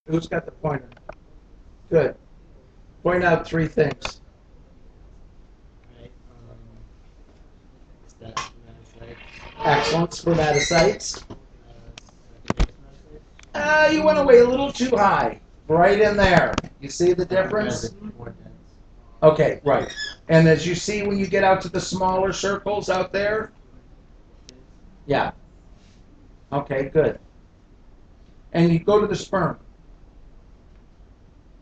Who's got the pointer? Good. Point out three things. Right. Is that spermatocytes? Excellent. Spermatocytes. Secondary You went away a little too high. Right in there. You see the spermatocytes? difference? More dense. Okay, right. And as you see when you get out to the smaller circles out there? Yeah. Okay, good. And you go to the sperm.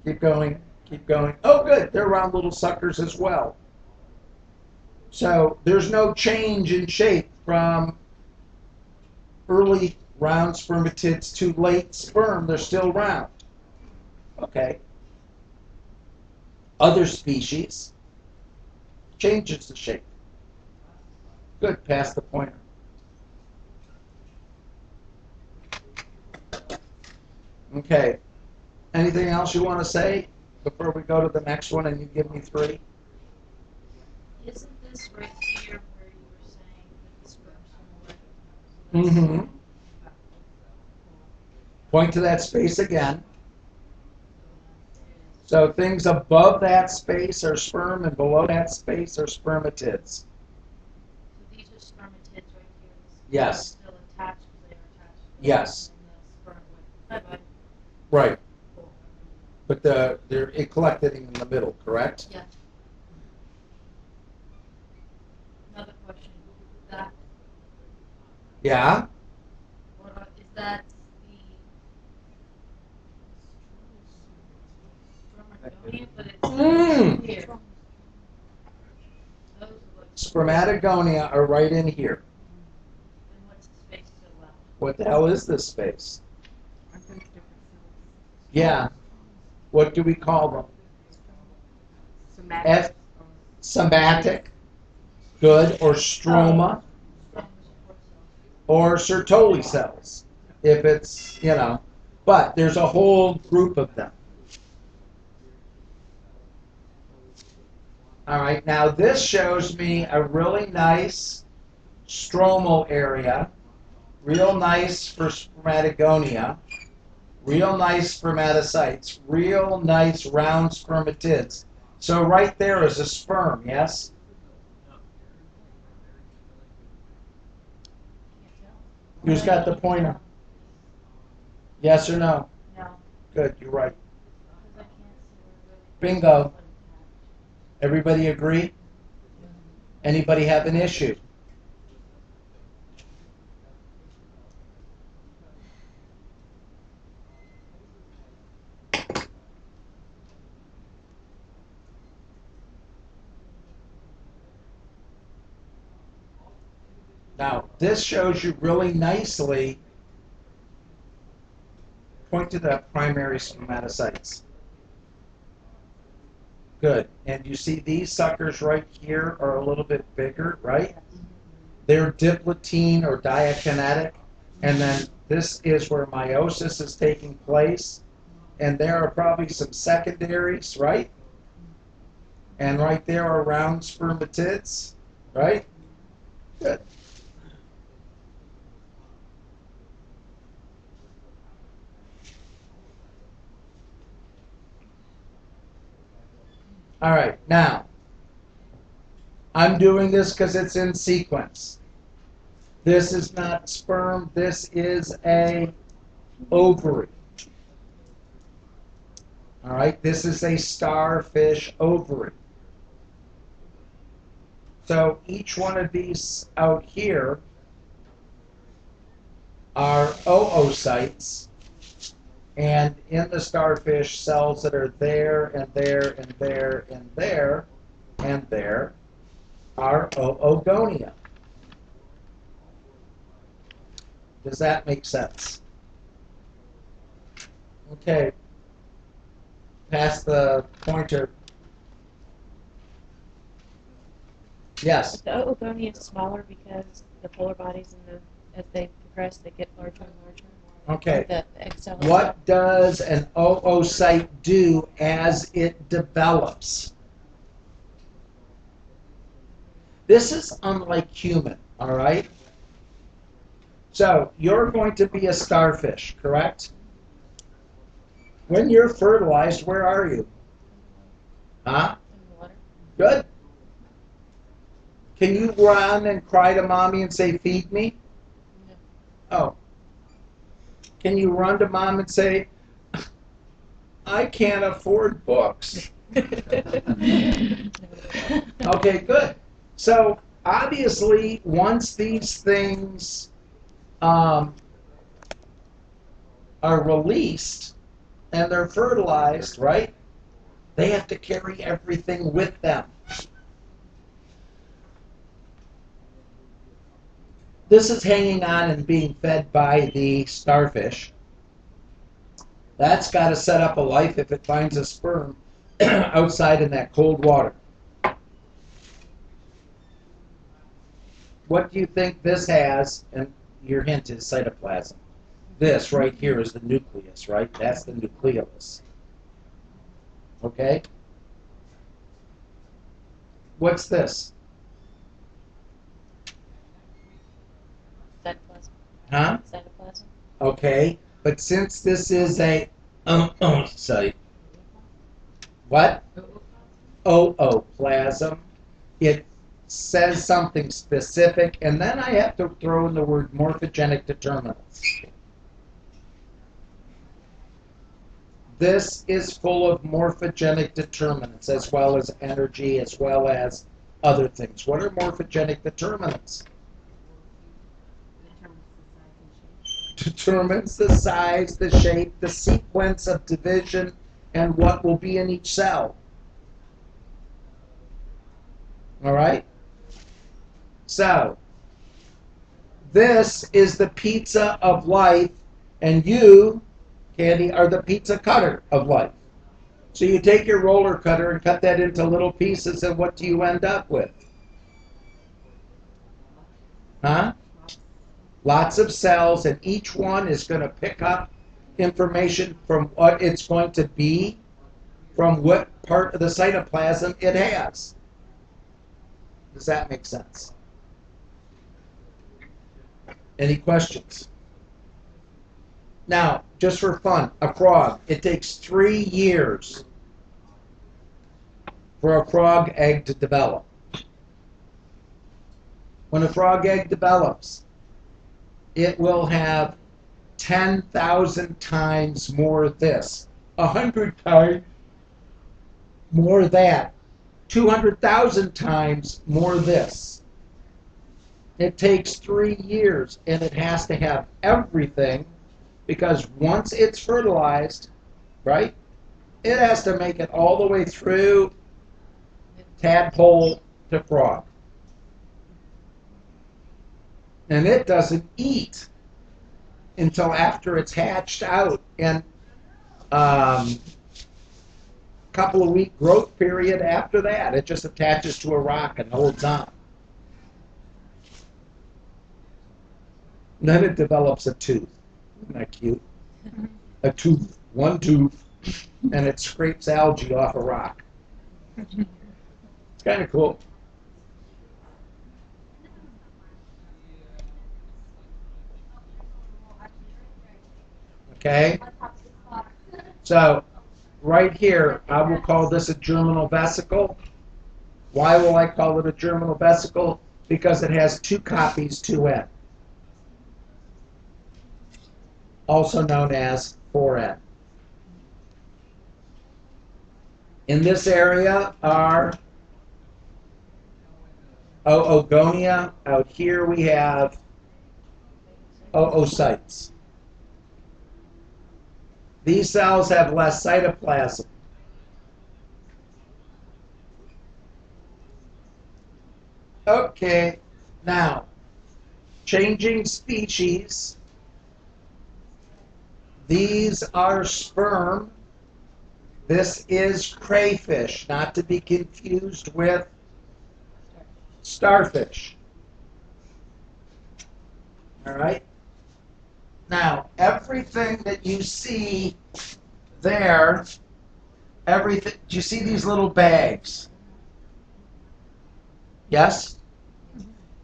Keep going, keep going. Oh, good. They're round little suckers as well. So there's no change in shape from early round spermatids to late sperm. They're still round. Okay. Other species changes the shape. Good. Pass the pointer. Okay. Anything else you want to say before we go to the next one and you give me three? Isn't this right here where you were saying that the sperm's Mm-hmm. Point to that space again. So things above that space are sperm and below that space are spermatids. So these are spermatids right here. Yes. Still attached because they are attached. Yes. And the sperm would. Bye-bye. Right. Cool. But they're collected in the middle, correct? Yeah. Another question. That Yeah? is that the spermatogonia, but it's here. Those are what. Spermatogonia are right in here. And what's the space to allow? What the hell is this space? Yeah. What do we call them? Somatic. Somatic. Good. Or stroma. Or Sertoli cells. If it's, but there's a whole group of them. All right, now this shows me a really nice stromal area, real nice for spermatogonia, real nice spermatocytes, real nice round spermatids. So right there is a sperm, yes? Who's got the pointer? Yes or no? No. Good, you're right. Because I can't see Bingo. Everybody agree? Anybody have an issue? Now, this shows you really nicely. Point to the primary spermatocytes. Good. And you see these suckers right here are a little bit bigger, right? They're diplotene or diakinetic. And then this is where meiosis is taking place. And there are probably some secondaries, right? And right there are round spermatids, right? Good. All right, now, I'm doing this because it's in sequence. This is not sperm, this is a ovary. All right, this is a starfish ovary. So each one of these out here are oocytes, and in the starfish, cells that are there and there and there and there and there are oogonia. Does that make sense? Okay. Pass the pointer. Yes. The oogonia is smaller because the polar bodies as they progress, they get larger and larger. Okay. The egg cell. What does an oocyte do as it develops? This is unlike human, all right? So you're going to be a starfish, correct? When you're fertilized, where are you? Huh? In the water. Good. Can you run and cry to mommy and say, feed me? No. Oh. Can you run to mom and say, I can't afford books? Okay, good. So obviously, once these things are released and they're fertilized, right? They have to carry everything with them. This is hanging on and being fed by the starfish. That's got to set up a life if it finds a sperm outside in that cold water. What do you think this has? And your hint is cytoplasm. This right here is the nucleus, right? That's the nucleolus. Okay? What's this? Cytoplasm. Huh? Cytoplasm. Okay, but since this is a sorry, what? Ooplasm, it says something specific, and then I have to throw in the word morphogenic determinants. This is full of morphogenic determinants, as well as energy, as well as other things. What are morphogenic determinants? Determines the size, the shape, the sequence of division, and what will be in each cell. All right? So, this is the pizza of life, and you, Candy, are the pizza cutter of life. So you take your roller cutter and cut that into little pieces, and what do you end up with? Huh? Lots of cells, and each one is going to pick up information from what it's going to be, from what part of the cytoplasm it has. Does that make sense? Any questions? Now, just for fun, a frog, it takes 3 years for a frog egg to develop. When a frog egg develops, it will have 10,000 times more this, 100 times more that, 200,000 times more this. It takes 3 years, and it has to have everything, because once it's fertilized, right, it has to make it all the way through tadpole to frog. And it doesn't eat until after it's hatched out, and couple of week growth period after that. It just attaches to a rock and holds on. And then it develops a tooth. Isn't that cute? A tooth, one tooth, and it scrapes algae off a rock. It's kind of cool. Okay? So, right here, I will call this a germinal vesicle. Why will I call it a germinal vesicle? Because it has 2 copies 2N, also known as 4N. In this area are oogonia. Out here we have oocytes. These cells have less cytoplasm. Okay, now, changing species. These are sperm. This is crayfish, not to be confused with starfish. All right? Now, everything that you see there, everything, do you see these little bags? Yes?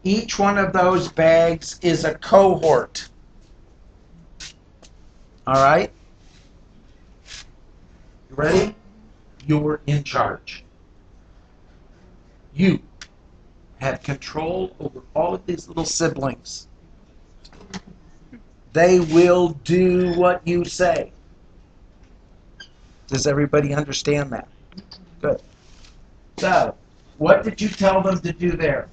Each one of those bags is a cohort. All right? You ready? You're in charge. You have control over all of these little siblings. They will do what you say. Does everybody understand that? Good. So, what did you tell them to do there?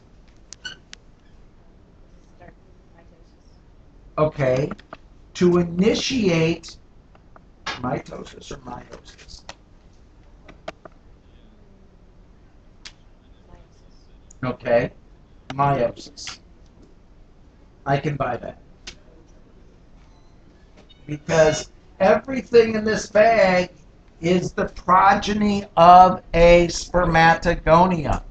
Start mitosis. Okay. To initiate mitosis or meiosis. Meiosis. Okay. Meiosis. I can buy that. Because everything in this bag is the progeny of a spermatogonia.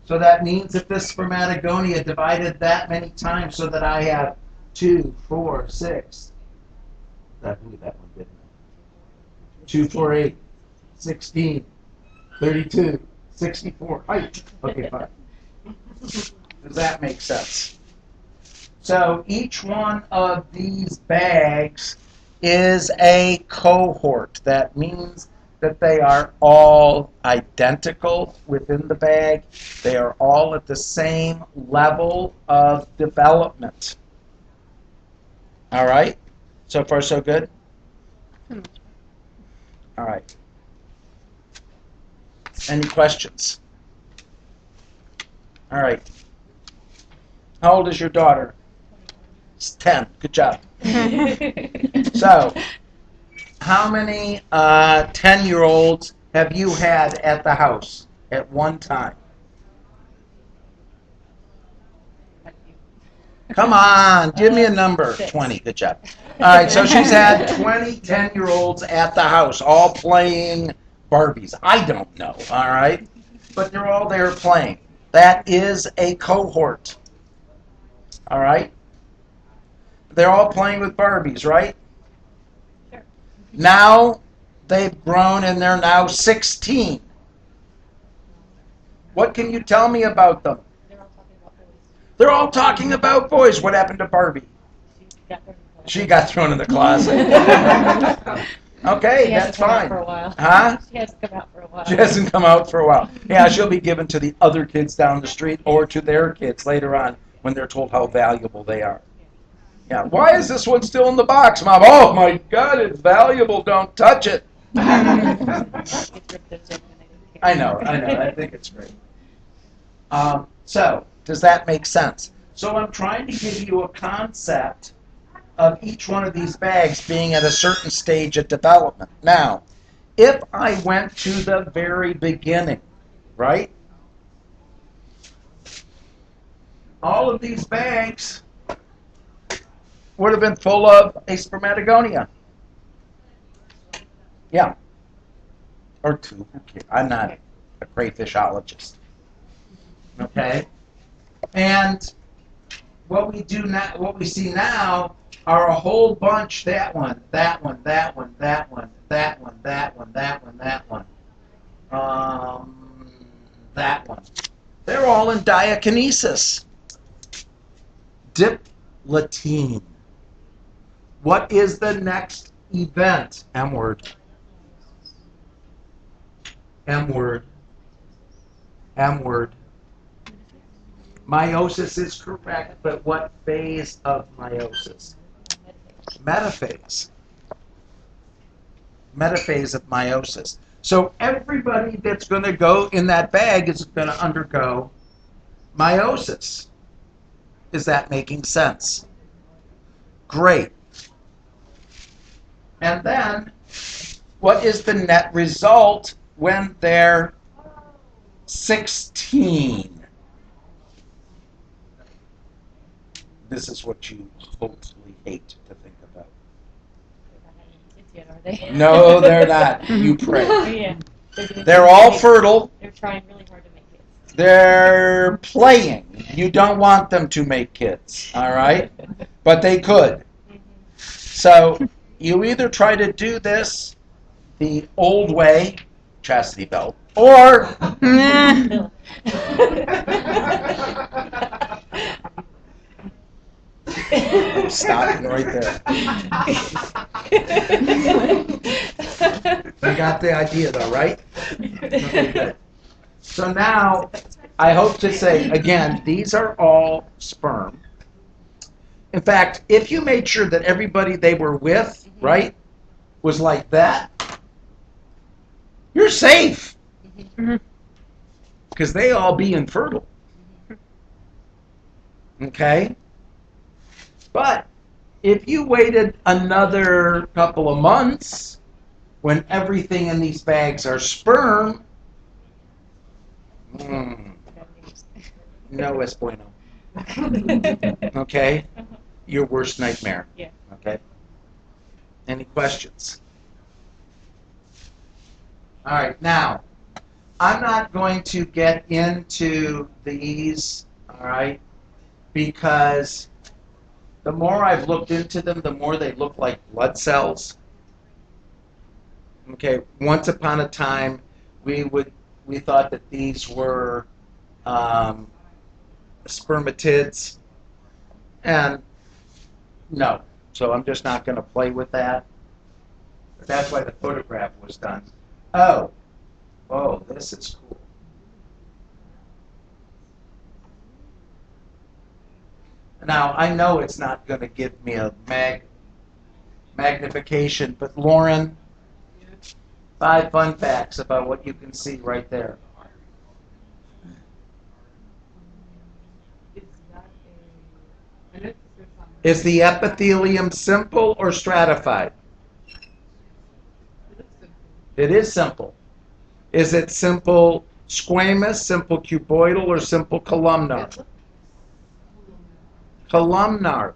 So that means that this spermatogonia divided that many times so that I have 2, 4, 6. That one didn't. 2, 4, 8, 16, 32, 64. Height. Okay, fine. Does that make sense? So each one of these bags is a cohort. That means that they are all identical within the bag. They are all at the same level of development. All right? So far, so good? All right. Any questions? All right. How old is your daughter? It's 10. Good job. So, how many 10-year-olds have you had at the house at one time? Come on, give me a number. 6. 20. Good job. All right, so she's had 20 10-year-olds at the house, all playing Barbies. I don't know, all right? But they're all there playing. That is a cohort. All right? They're all playing with Barbies, right? Sure. Now they've grown and they're now 16. What can you tell me about them? They're all talking about boys. They're all talking about boys. What happened to Barbie? She got thrown in the closet. She got thrown in the closet. Okay, She that's hasn't come out fine. for a while. Huh? She hasn't come out for a while. She hasn't come out for a while. Yeah, she'll be given to the other kids down the street or to their kids later on when they're told how valuable they are. Yeah. Why is this one still in the box, Mom? Oh my God, it's valuable. Don't touch it. I know. I think it's great. So, does that make sense? So I'm trying to give you a concept of each one of these bags being at a certain stage of development. Now, if I went to the very beginning, right? All of these bags would have been full of a spermatogonia. Yeah. Or 2. Okay. I'm not a crayfishologist. Okay? And what we do now, what we see now are a whole bunch, that one, that one, that one, that one, that one, that one, that one, that one. That one. They're all in diakinesis. Diplotin. What is the next event? M word. M word. M word. Meiosis is correct, but what phase of meiosis? Metaphase. Metaphase of meiosis. So everybody that's going to go in that bag is going to undergo meiosis. Is that making sense? Great. And then, what is the net result when they're 16? This is what you hopefully hate to think about. They're not having kids yet, are they? No, they're not. You pray. Yeah. They're all fertile. They're trying really hard to make kids. They're playing. You don't want them to make kids, all right? But they could. So you either try to do this the old way, chastity belt, or stopping right there. got the idea though, right? Okay, good. So now, I hope to say, again, these are all sperm. In fact, if you made sure that everybody they were with, right, was like that, you're safe. Because they all be infertile. Okay? But if you waited another couple of months when everything in these bags are sperm, no es bueno. Okay? Your worst nightmare. Yeah. Okay? Any questions? All right, now, I'm not going to get into these, all right, because the more I've looked into them, the more they look like blood cells. Okay, once upon a time, we thought that these were spermatids, and no. So I'm just not going to play with that. But that's why the photograph was done. Oh, this is cool. Now, I know it's not going to give me a magnification, but Lauren, 5 fun facts about what you can see right there. Is the epithelium simple or stratified? It is simple. Is it simple squamous, simple cuboidal, or simple columnar? Columnar.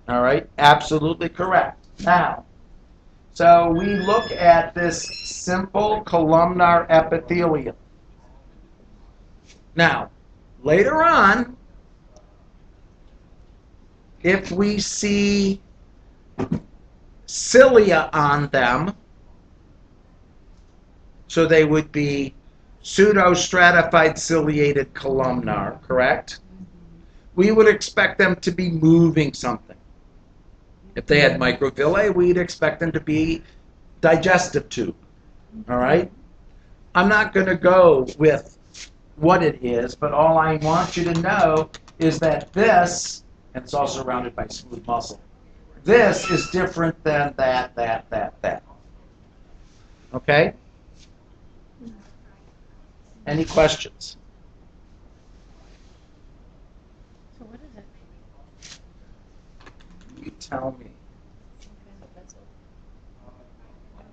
All right, absolutely correct. Now, so we look at this simple columnar epithelium. Now, later on, if we see cilia on them, so they would be pseudostratified ciliated columnar, correct? We would expect them to be moving something. If they had microvilli, we'd expect them to be digestive tube, all right? I'm not going to go with what it is, but all I want you to know is that this, and it's all surrounded by smooth muscle, this is different than that. Okay? Any questions? So what is it? You tell me.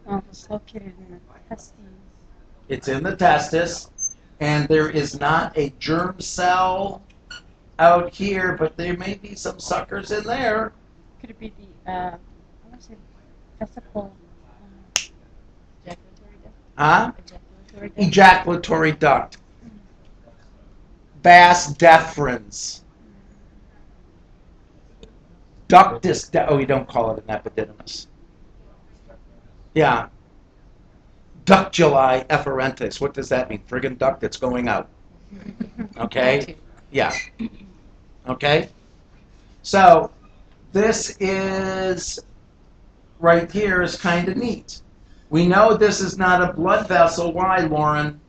Oh, it's located in the testes. It's in the testis, and there is not a germ cell out here, but there may be some suckers in there. Could it be the, I want to say, vesicle? Ejaculatory duct? Huh? Ejaculatory duct? Ejaculatory duct. Vas deferens. Ductus. Oh, you don't call it an epididymis. Yeah. Ductuli efferentes. What does that mean? Friggin' duct that's going out. Okay? Yeah. Okay? So, this is, right here is kind of neat. We know this is not a blood vessel. Why, Lauren?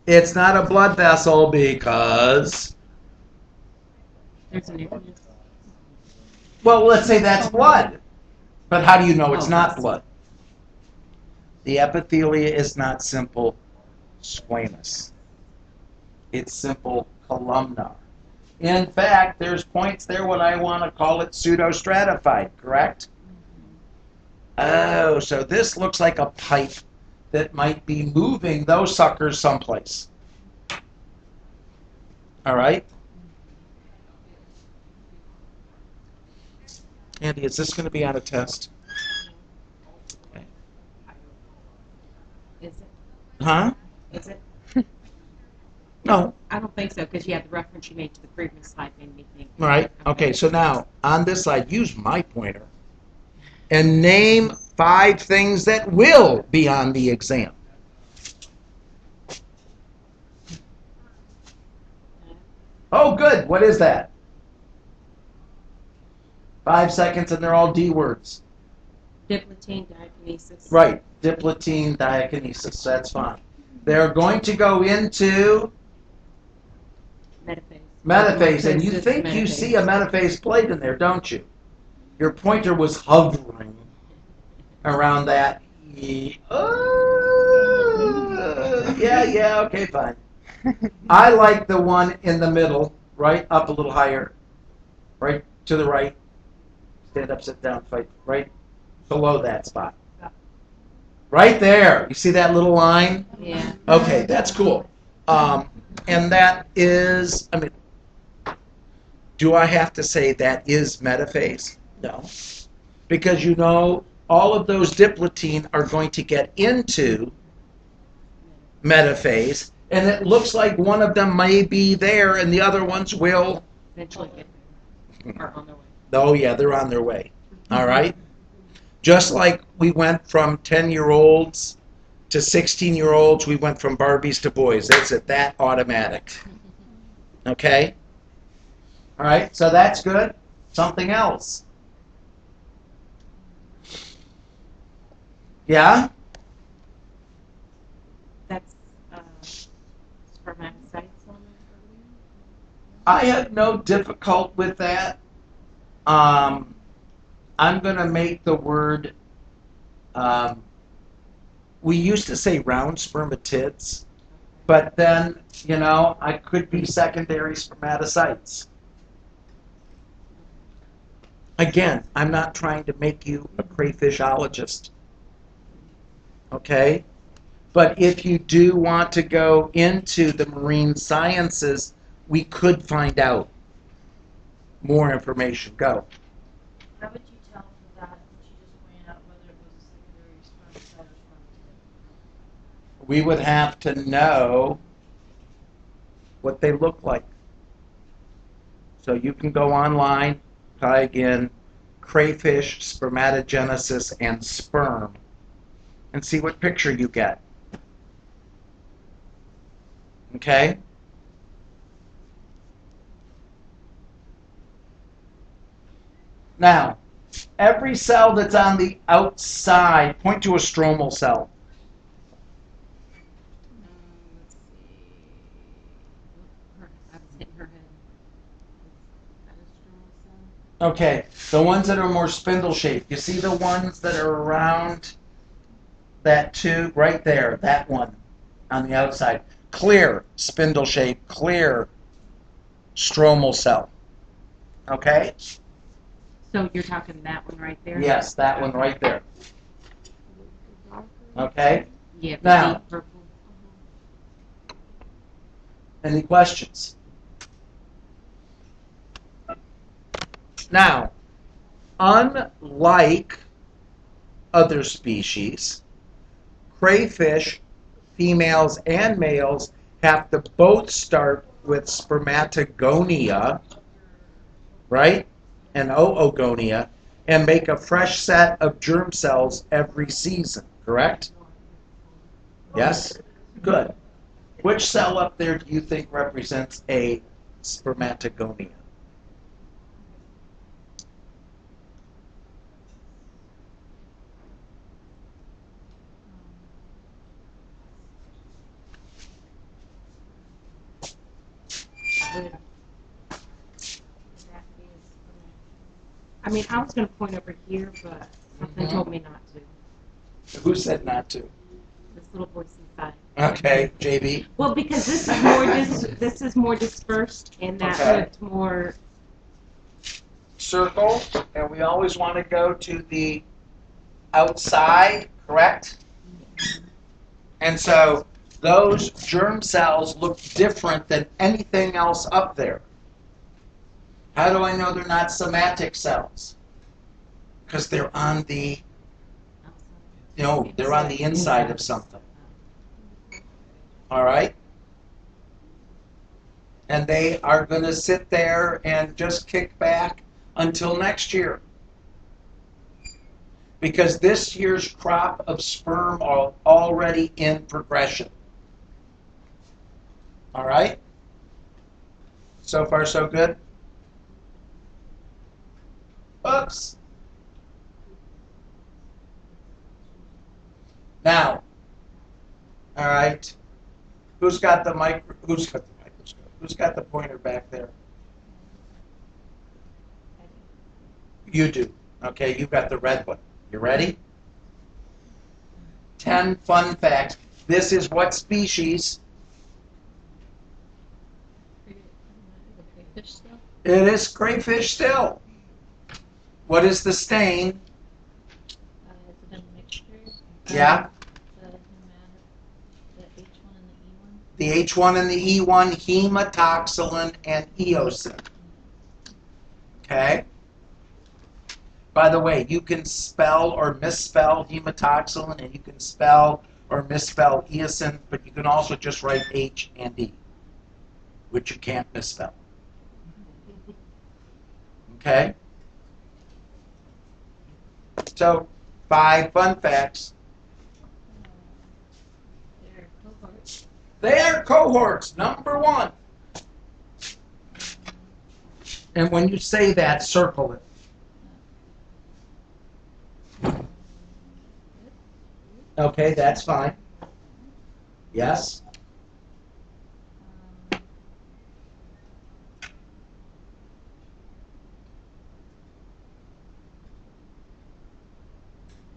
It's not a blood vessel because, There's an nucleus. well, let's say that's blood. But how do you know it's not blood? The epithelia is not simple squamous. It's simple columnar. In fact, there's points there what I want to call it pseudostratified, correct? Oh, so this looks like a pipe that might be moving those suckers someplace. All right? Andy, is this going to be on a test? Okay. Is it? Huh? Is it? No. I don't think so, because you have the reference you made to the previous slide made me think. All right. Okay, so now on this slide, use my pointer and name 5 things that will be on the exam. Oh, good. What is that? 5 seconds and they're all D words. Diplotene, diakinesis. Right, diplotene diakinesis, that's fine. They're going to go into Metaphase. metaphase, and you Metaphase. think you see a metaphase plate in there, don't you? Your pointer was hovering around that. Yeah, okay, fine. I like the one in the middle, right up a little higher, right to the right. Stand up, sit down, fight, right below that spot. Right there. You see that little line? Yeah. Okay, that's cool. And that is, I mean, do I have to say that is metaphase? No. Because you know, all of those diplotene are going to get into metaphase, and it looks like one of them may be there and the other ones will. Eventually get there. Or on their way. Oh, yeah, they're on their way. All right? Just like we went from 10-year-olds to 16-year-olds, we went from Barbies to boys. That's it, that automatic. Okay? All right, so that's good. Something else. Yeah? That's spermatocytes on there. I have no difficult with that. I'm going to make the word, we used to say round spermatids, but then, you know, I could be secondary spermatocytes. Again, I'm not trying to make you a crayfishologist. Okay? But if you do want to go into the marine sciences, we could find out more information. Go. How would you tell for that, which you just pointed out, whether it was a secondary spermicide or spermatid? We would have to know what they look like. So you can go online, type in crayfish, spermatogenesis, and sperm, and see what picture you get. Okay? Now, every cell that's on the outside, point to a stromal cell. Let's see. I was hitting her head. Is that a stromal cell? Okay, the ones that are more spindle shaped. You see the ones that are around that tube right there, that one on the outside. Clear spindle shape, clear stromal cell. Okay? So you're talking that one right there? Yes, that one right there. Okay? Yeah, the Now- deep purple. Any questions? Now, unlike other species, crayfish, females and males, have to both start with spermatogonia, right? And oogonia, and make a fresh set of germ cells every season, correct? Yes? Good. Which cell up there do you think represents a spermatogonia? I mean, I was going to point over here, but something told me not to. Who said not to? This little voice inside. Okay, JB. Well, because this is more dispersed, and that Okay. looked more. Circle, and we always want to go to the outside, correct? And so those germ cells look different than anything else up there. How do I know they're not somatic cells? Because they're on the, no, they're on the inside of something. All right? And they are going to sit there and just kick back until next year. Because this year's crop of sperm are already in progression. All right? So far, so good? Oops. Now, all right. Who's got the microscope? Who's got the pointer back there? You do. Okay, you've got the red one. You ready? 10 fun facts. This is what species? Fish still? It is crayfish still. What is the stain? Is it a mixture? Yeah. The H1 and the E1? The H1 and the E1, hematoxylin and eosin. Okay? By the way, you can spell or misspell hematoxylin, and you can spell or misspell eosin, but you can also just write H and E, which you can't misspell. Okay? So, 5 fun facts. They're cohorts. They are cohorts, number 1. And when you say that, circle it. Okay, that's fine. Yes? I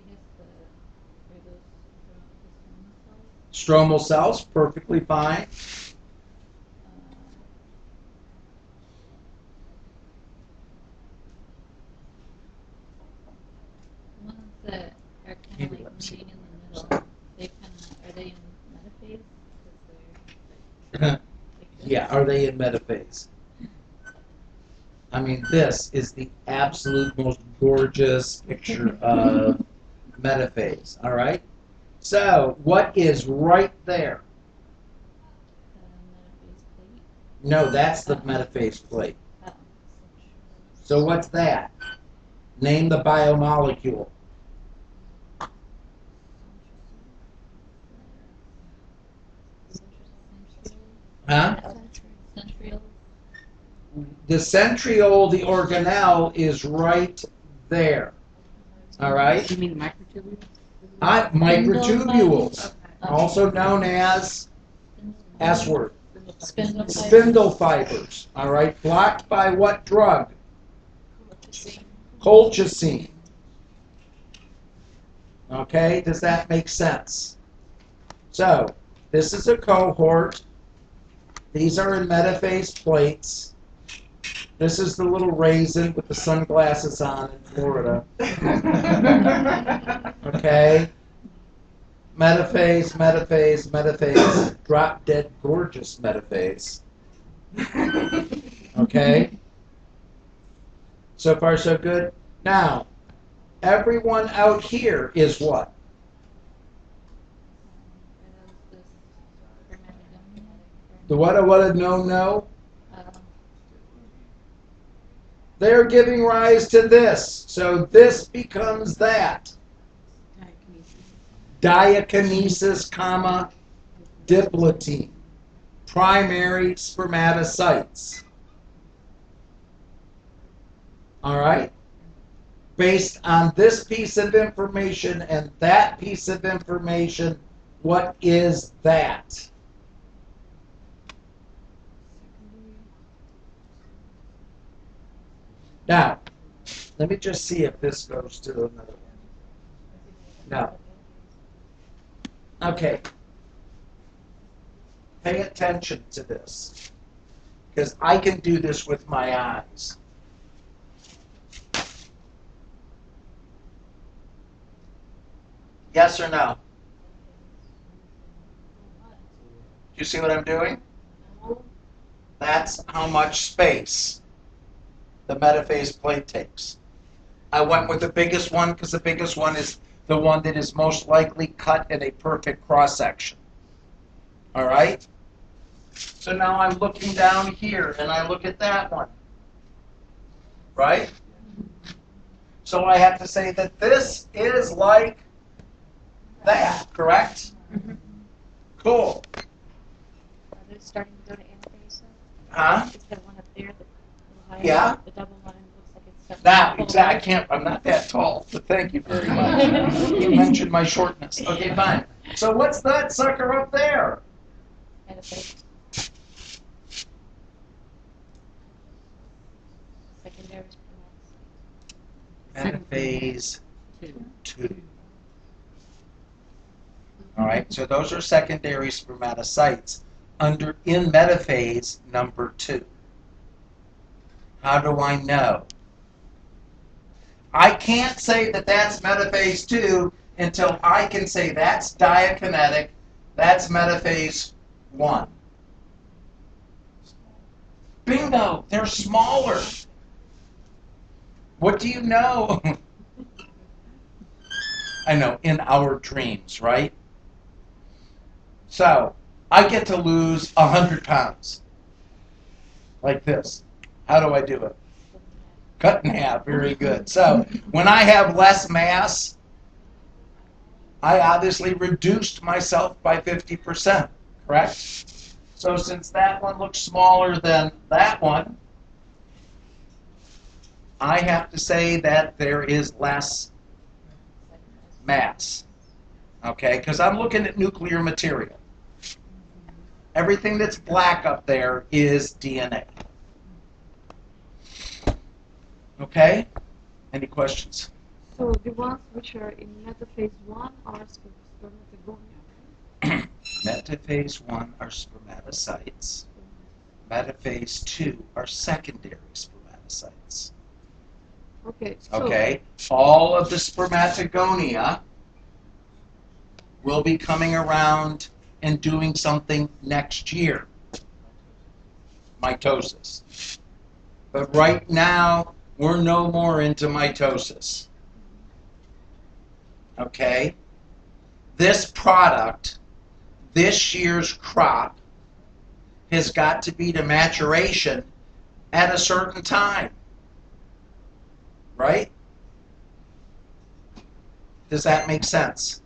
guess are those the Stromal cells, perfectly fine. The ones that are kind of like meeting in the middle, they kind of, are they in metaphase? 'Cause they're like Yeah, are they in metaphase? I mean, this is the absolute most gorgeous picture of metaphase, all right? So, what is right there? metaphase plate. No, that's the metaphase plate. Oh, So what's that? Name the biomolecule. Huh? Centriole. The centriole, the organelle, is right there. All right? You mean microtubules? Microtubules, also known as S word. Spindle fiber. Spindle fibers. All right? Blocked by what drug? Colchicine. Okay? Does that make sense? So, this is a cohort. These are in metaphase plates. This is the little raisin with the sunglasses on in Florida. Okay? Metaphase, metaphase, metaphase. Drop dead gorgeous metaphase. Okay? So far, so good. Now, everyone out here is what? The what, no. They're giving rise to this. So this becomes that. Diakinesis, comma, diplotin. Primary spermatocytes. All right? Based on this piece of information and that piece of information, what is that? Now, let me just see if this goes to another one. No. Okay. Pay attention to this, because I can do this with my eyes. Yes or no? Do you see what I'm doing? That's how much space the metaphase plate takes. I went with the biggest one because the biggest one is the one that is most likely cut in a perfect cross-section. All right? So now I'm looking down here and I look at that one. Right? So I have to say that this is like that, correct? Mm-hmm. Cool. Are they starting to go to anaphase? Huh? Is that one up there? The line, Yeah. The double line looks like it's Now, exactly, I can't, I'm not that tall, but thank you very much. You mentioned my shortness. Okay, fine. So what's that sucker up there? Metaphase. Secondary spermatocytes. Metaphase Two. 2. All right, so those are secondary spermatocytes in metaphase number 2. How do I know? I can't say that that's metaphase 2 until I can say that's diakinetic, that's metaphase 1. Bingo, they're smaller. What do you know? I know, in our dreams, right? So, I get to lose 100 pounds. Like this. How do I do it? Cut in half, very good. So, when I have less mass, I obviously reduced myself by 50%, correct? So since that one looks smaller than that one, I have to say that there is less mass, okay? Because I'm looking at nuclear material. Everything that's black up there is DNA. Okay? Any questions? So the ones which are in metaphase 1 are spermatogonia, right? Metaphase 1 are spermatocytes. Metaphase 2 are secondary spermatocytes. Okay. So Okay? All of the spermatogonia will be coming around and doing something next year. Mitosis. But right now, we're no more into mitosis. Okay? This product, this year's crop, has got to be to maturation at a certain time. Right? Does that make sense?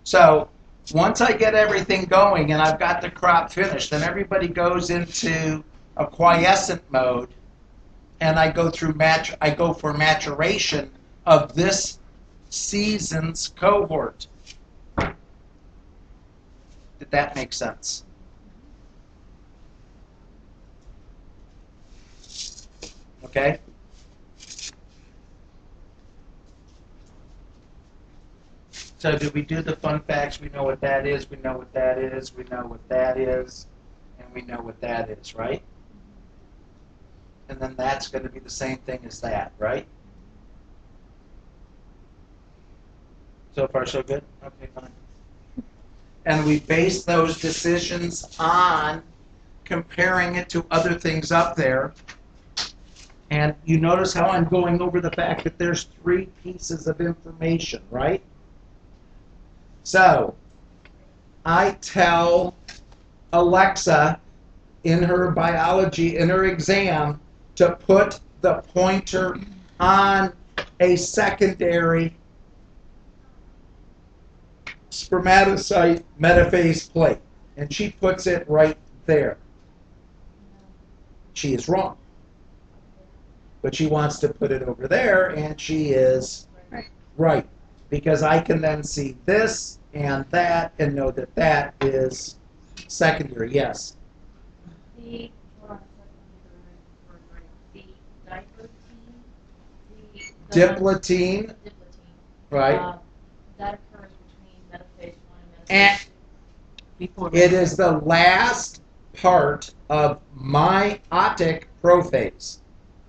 So, once I get everything going and I've got the crop finished, then everybody goes into a quiescent mode, and I go through for maturation of this season's cohort. Did that make sense? Okay? So do we do the fun facts? We know what that is, we know what that is, we know what that is, and we know what that is, right? And then that's going to be the same thing as that, right? So far, so good? Okay, fine. And we base those decisions on comparing it to other things up there. And you notice how I'm going over the fact that there's 3 pieces of information, right? So, I tell Alexa in her biology, in her exam, to put the pointer on a secondary spermatocyte metaphase plate. And she puts it right there. She is wrong. But she wants to put it over there, and she is right. Because I can then see this and that and know that that is secondary. Yes? The, hold on a second, the diprotene, Diplotene, diplotene, right? that occurs between metaphase 1 and And metaphase 2. Before it is the last part of meiotic prophase.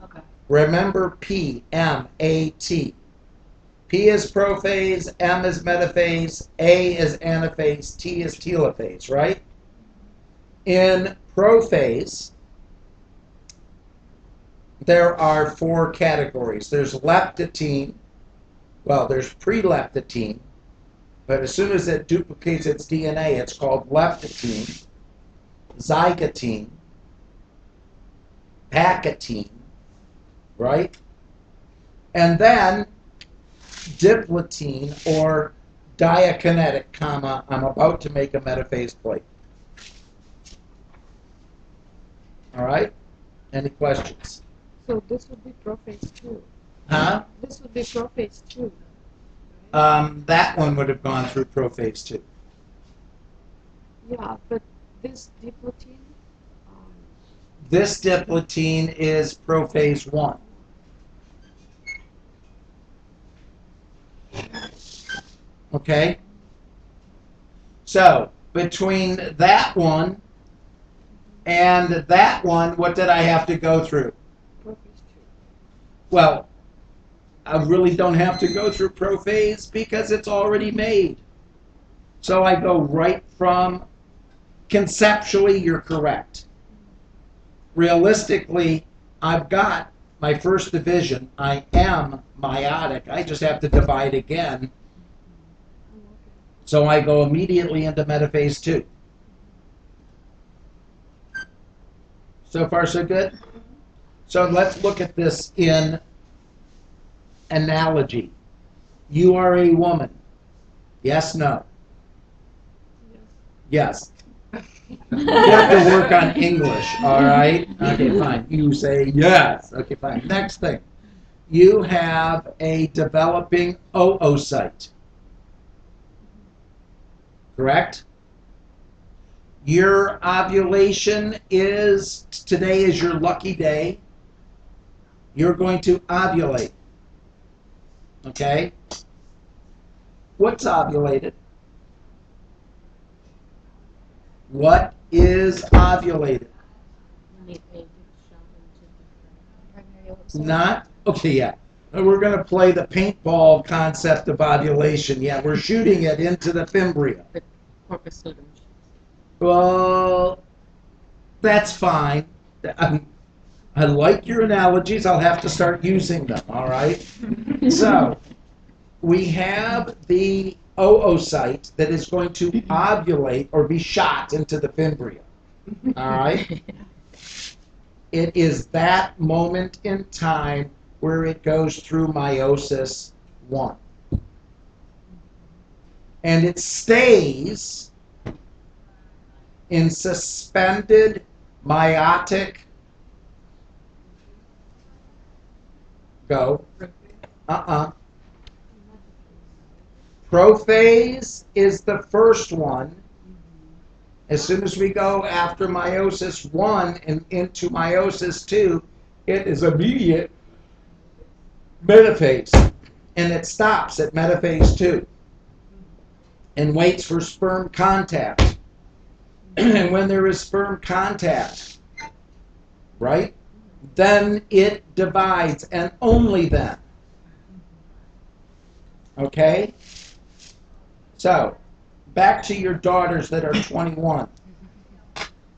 Okay. Remember P, M, A, T. P is prophase, M is metaphase, A is anaphase, T is telophase, right? In prophase, there are 4 categories. There's leptotene, well, there's preleptotene, but as soon as it duplicates its DNA, it's called leptotene, zygotene, pacotene, right? And then diplotene or diakinetic, comma, I'm about to make a metaphase plate. All right? Any questions? So this would be prophase 2. Huh? This would be prophase 2. That one would have gone through prophase 2. Yeah, but this diplotene, This diplotene is prophase 1. Okay? So, between that one and that one, what did I have to go through? prophase 2. Well, I really don't have to go through prophase because it's already made. So I go right from, conceptually, you're correct. Realistically, I've got my first division. I am meiotic. I just have to divide again. So I go immediately into metaphase 2. So far, so good? So let's look at this in analogy. You are a woman. Yes, no? Yes. You have to work on English, all right? Okay, fine. You say yes. Okay, fine. Next thing. You have a developing oocyte. Correct? Your ovulation is, today is your lucky day. You're going to ovulate. Okay? What's ovulated? What is ovulated? Not? Okay, yeah. We're going to play the paintball concept of ovulation. Yeah, we're shooting it into the fimbria. The corpus luteum. Well, that's fine. I like your analogies. I'll have to start using them, all right? So, we have the oocyte that is going to ovulate or be shot into the fimbria, all right? It is that moment in time where it goes through meiosis 1. And it stays in suspended meiotic. Go. Prophase is the first one. As soon as we go after meiosis 1 and into meiosis 2, it is immediate metaphase. And it stops at metaphase 2 and waits for sperm contact. And when there is sperm contact, right, then it divides, and only then. Okay? So, back to your daughters that are 21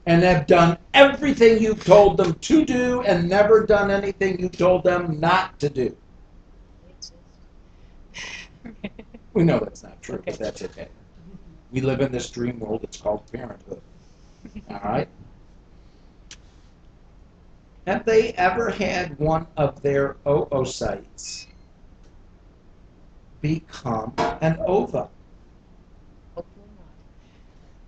and have done everything you've told them to do and never done anything you told them not to do. We know that's not true, but that's okay. We live in this dream world. It's called parenthood. All right? Have they ever had one of their oocytes become an ova? Hopefully not.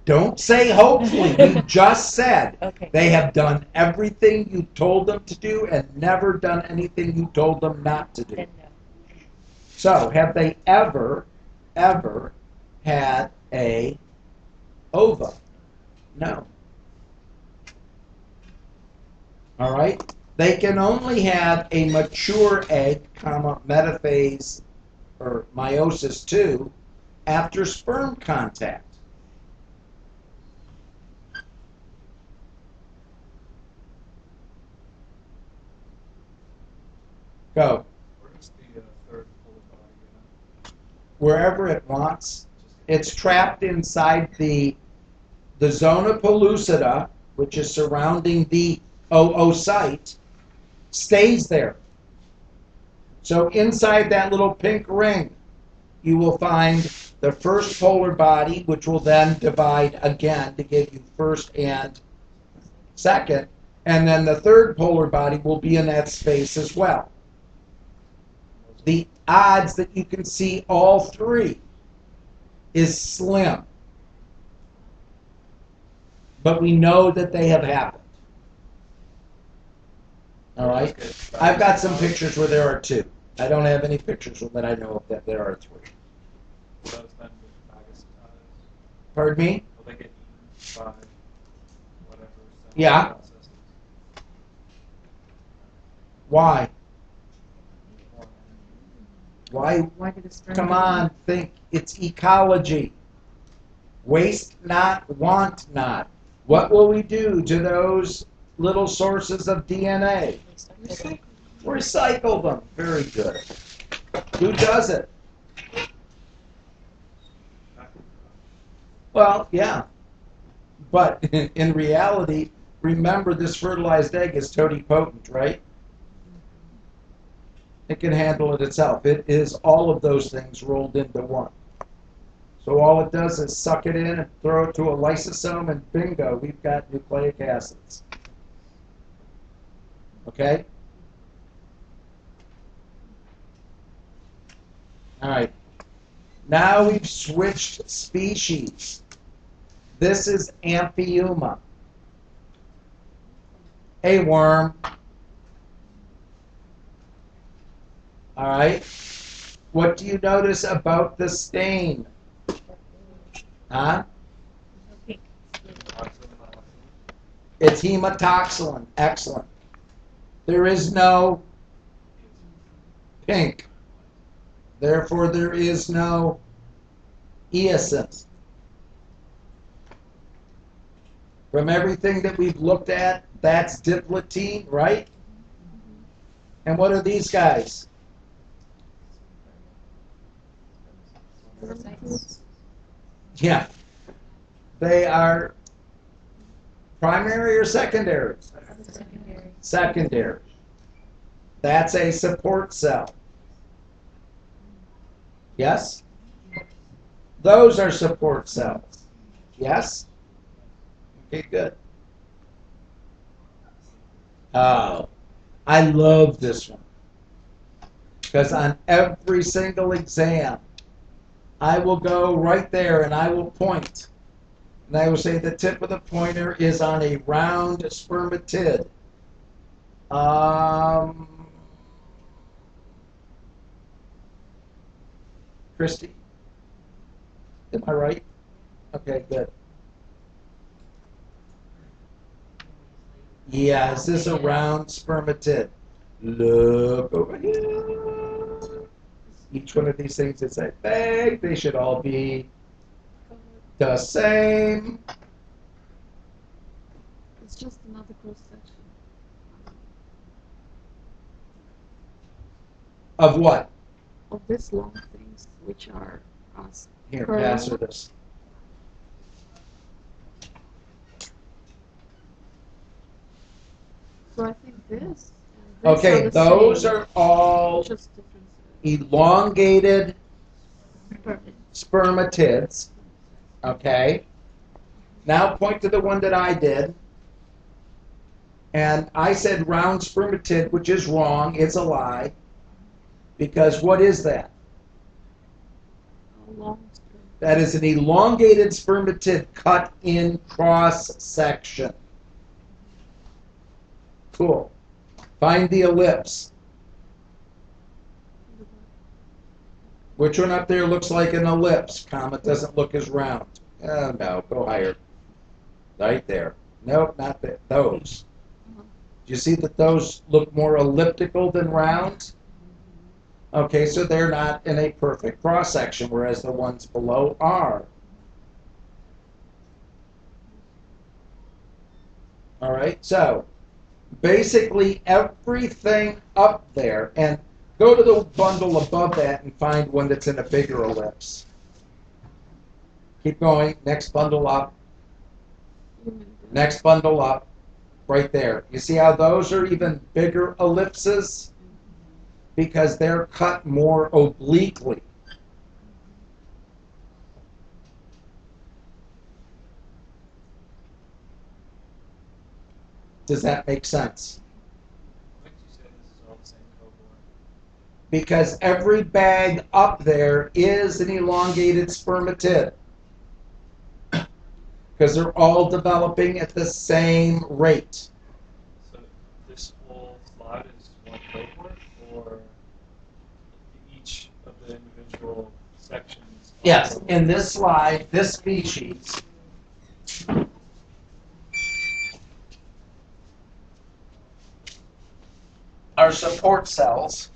Don't say hopefully. You just said Okay. they have done everything you told them to do and never done anything you told them not to do. Then no. So, have they ever had a ova? No. All right? They can only have a mature egg, metaphase or meiosis 2 after sperm contact. Go. Where's the third polar body at? Wherever it wants. It's trapped inside the zona pellucida, which is surrounding the oocyte, stays there. So inside that little pink ring, you will find the first polar body, which will then divide again to give you first and second, and then the third polar body will be in that space as well. The odds that you can see all three is slim. But we know that they have happened. All right. I've got some pictures where there are 2. I don't have any pictures that I know of that there are 3. Those then get phagocytized. Pardon me? Will they get eaten by whatever cell Yeah. processes? Why? Why? Why did the sperm Come get on, think. It's ecology. Waste not, want not. What will we do to those little sources of DNA? Recycle them. Very good. Who does it? Well, yeah. But in reality, remember this fertilized egg is totipotent, right? It can handle it itself. It is all of those things rolled into one. So all it does is suck it in and throw it to a lysosome, and bingo, we've got nucleic acids. Okay? All right. Now we've switched species. This is Amphiuma, a worm. All right. What do you notice about the stain? Huh? It's hematoxylin. Excellent. There is no pink. Therefore, there is no eosin. From everything that we've looked at, that's diplotin, right? And what are these guys? Yeah. They are primary or secondary? Secondary. Secondary. That's a support cell. Yes? Those are support cells. Yes? Okay, good. Oh, I love this one. Because on every single exam, I will go right there and I will point. And I will say the tip of the pointer is on a round spermatid. Christy, am I right? Okay, good. Yeah, is this a round spermatid? Look over here. Each one of these things is a bag. They should all be the same. It's just another cross section. Of what? Of these long things, which are us. Here, Pearl. pass her this. So I think this. And this Okay, are the those same, are all just different. elongated Perfect. spermatids. Okay. Now point to the one that I did. And I said round spermatid, which is wrong. It's a lie. Because what is that? A long sperm. That is an elongated spermatid cut in cross section. Cool. Find the ellipse. Which one up there looks like an ellipse? Comma doesn't look as round. Oh, no, go higher. Right there. Nope, not that. Those. Do you see that those look more elliptical than round? Okay, so they're not in a perfect cross section, whereas the ones below are. All right, so basically everything up there, and go to the bundle above that and find one that's in a bigger ellipse. Keep going, next bundle up, next bundle up, right there. You see how those are even bigger ellipses? Because they're cut more obliquely. Does that make sense? I think you said this is all the same cohort. Because every bag up there is an elongated spermatid. Because they're all developing at the same rate. So this whole slide sections. Yes, in this slide, this species are support cells.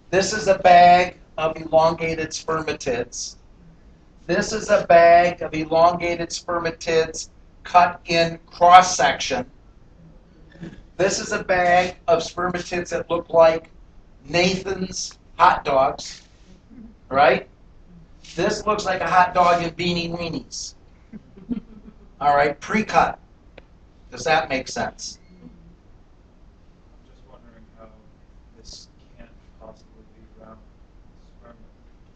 This is a bag of elongated spermatids. This is a bag of elongated spermatids cut in cross section. This is a bag of spermatids that look like Nathan's hot dogs, right? This looks like a hot dog in beanie weenies. All right, pre-cut. Does that make sense? I'm just wondering how this can't possibly be round sperm.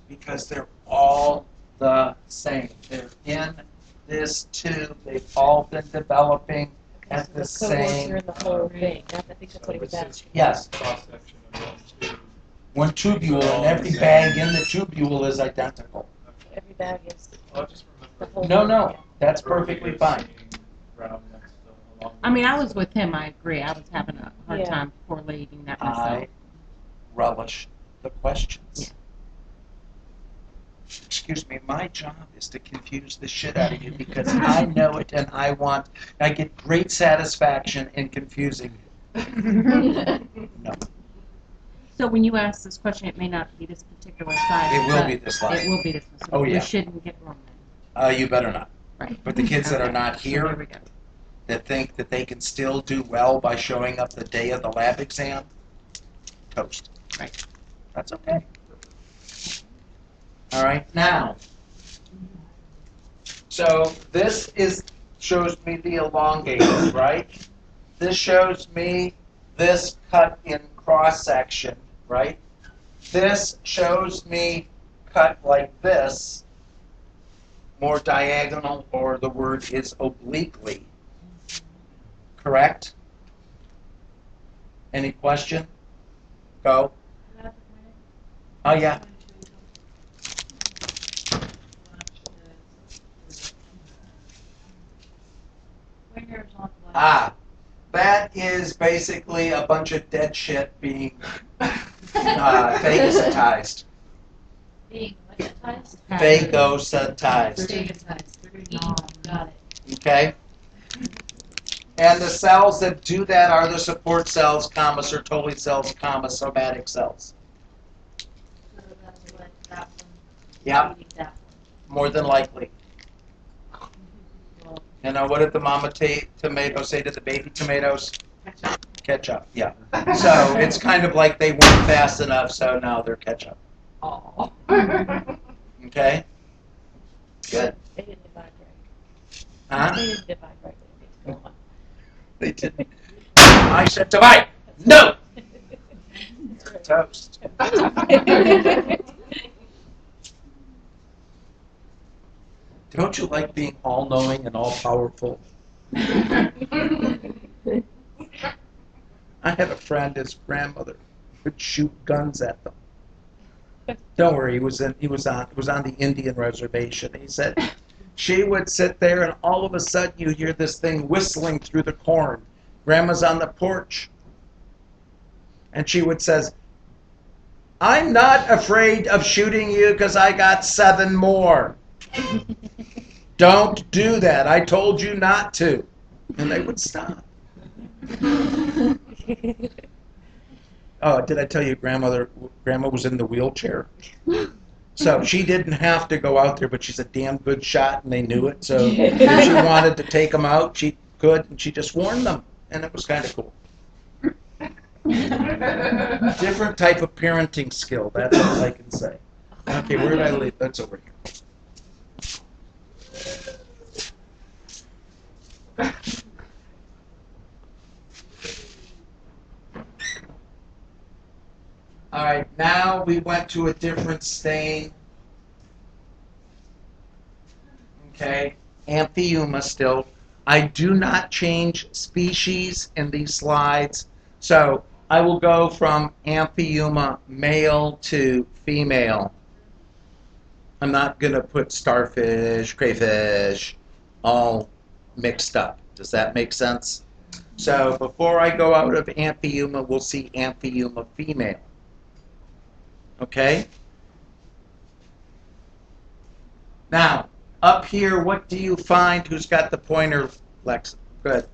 Because they're all the same. They're in this tube. They've all been developing at the So the cohorts same. are in the whole thing. I think that's what he was asking. Yes, Cross section of one one tube. tubule, and every bag in the tubule is identical. Every bag is I just the remember. whole. No, that's perfectly fine. seeing roundness along I mean, I was with him. I agree. I was having a hard Yeah. time correlating that myself. I relish the questions. Yeah. Excuse me, my job is to confuse the shit out of you because I know it and I get great satisfaction in confusing you. No, So when you ask this question, it may not be this particular slide. it will but be this slide. It will be this one. So Oh, yeah. We shouldn't get wrong then. You better not. Right. But the kids that are Okay. not So there here, we go. that think that they can still do well by showing up the day of the lab exam, toast. Right. That's okay. All right, now. So this shows me the elongated, right? This shows me this cut in cross section, right? This shows me cut like this, more diagonal, or the word is obliquely. Correct? Any question? Go. Oh, yeah. Ah, that is basically a bunch of dead shit being phagocytized. Being liquidized? Phagocytized. Phagocytized. Got it. Okay? And the cells that do that are the support cells, comma, Sertoli cells, comma, somatic cells. So that's what that one. Yep. eating that More than likely. one. Well, You know, what did the mama tomato say to the baby tomatoes? Ketchup, yeah. So it's kind of like they weren't fast enough, so now they're ketchup. Oh. Okay? Good. They didn't divide right. Huh? They didn't divide right. They did. They didn't. I said divide. No! They're toast. Don't you like being all-knowing and all-powerful? I had a friend, his grandmother would shoot guns at them. Don't worry, it was on the Indian reservation. He said she would sit there and all of a sudden you hear this thing whistling through the corn. Grandma's on the porch. And she would says, "I'm not afraid of shooting you because I got 7 more. Don't do that. I told you not to." And they would stop. Oh, did I tell you Grandma was in the wheelchair? So she didn't have to go out there, but she's a damn good shot, and they knew it. So if she wanted to take them out, she could, and she just warned them, and it was kind of cool. Different type of parenting skill, that's all I can say. Okay, where did I leave? That's over here. All right, now we went to a different stain. Okay, Amphiuma still. I do not change species in these slides, so I will go from Amphiuma male to female. I'm not going to put starfish, crayfish, all mixed up. Does that make sense? So before I go out of Amphiuma, we'll see Amphiuma female. Okay? Now, up here, what do you find? Who's got the pointer, Alexa? Good.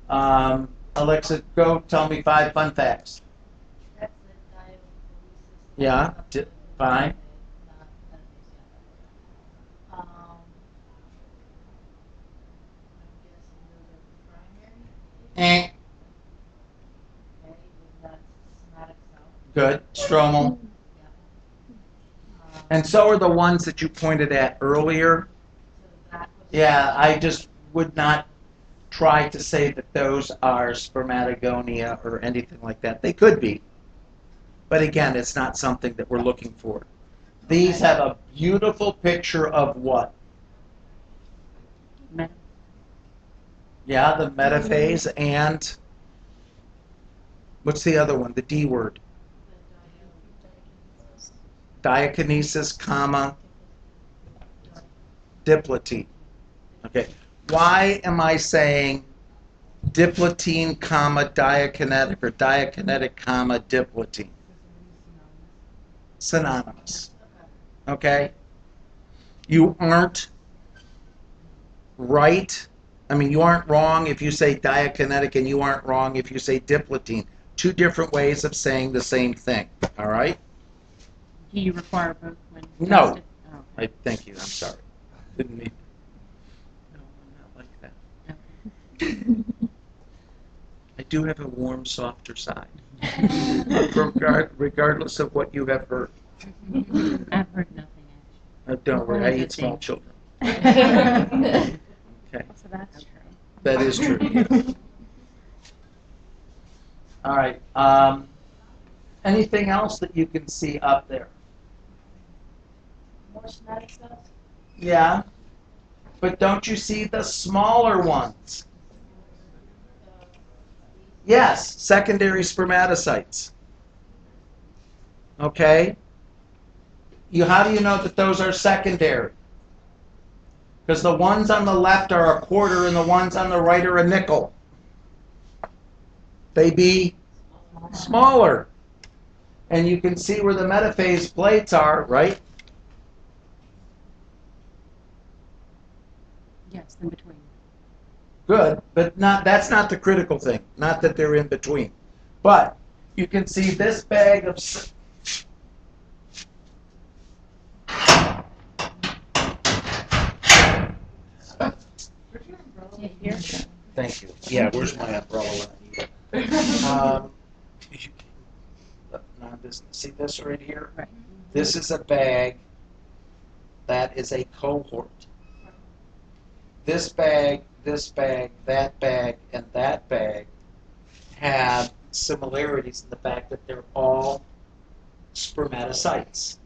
Alexa, go tell me 5 fun facts. That's the diaphoresis. Yeah, fine. Not metaphase yet. I'm guessing those are primary. Eh. Okay, then that's somatic cell. Good. Stromal. Yeah. And so are the ones that you pointed at earlier. So that was. Yeah, I just would not try to say that those are spermatogonia or anything like that. They could be. But again, it's not something that we're looking for. These have a beautiful picture of what? Meta. Yeah, the metaphase and what's the other one? The D word. Diakinesis, comma, diplotin. Okay. Why am I saying diplotin, comma, diakinetic or diakinetic, comma, diplotin? Synonymous. Okay? You aren't right. I mean, you aren't wrong if you say diakinetic, and you aren't wrong if you say diplotin. 2 different ways of saying the same thing. All right? Do you require both when No. tested? Oh, Thank you. I'm sorry. Didn't mean. No, I'm not like that. I do have a warm, softer side, regardless of what you have heard. I've heard nothing Don't worry, I Only eat good small things. children. actually. Okay, So that's true. that is true. All right. Anything else that you can see up there? More somatic cells? Yeah. But don't you see the smaller ones? Yes, secondary spermatocytes. Okay? How do you know that those are secondary? Because the ones on the left are a quarter and the ones on the right are a nickel. They be smaller. And you can see where the metaphase plates are, right? Yes, in between. Good, but that's not the critical thing. Not that they're in between. But you can see this bag of Thank you. Yeah, where's my umbrella when I need it? See this right here? Right. This is a bag. That is a cohort. This bag, that bag, and that bag have similarities in the fact that they're all spermatocytes.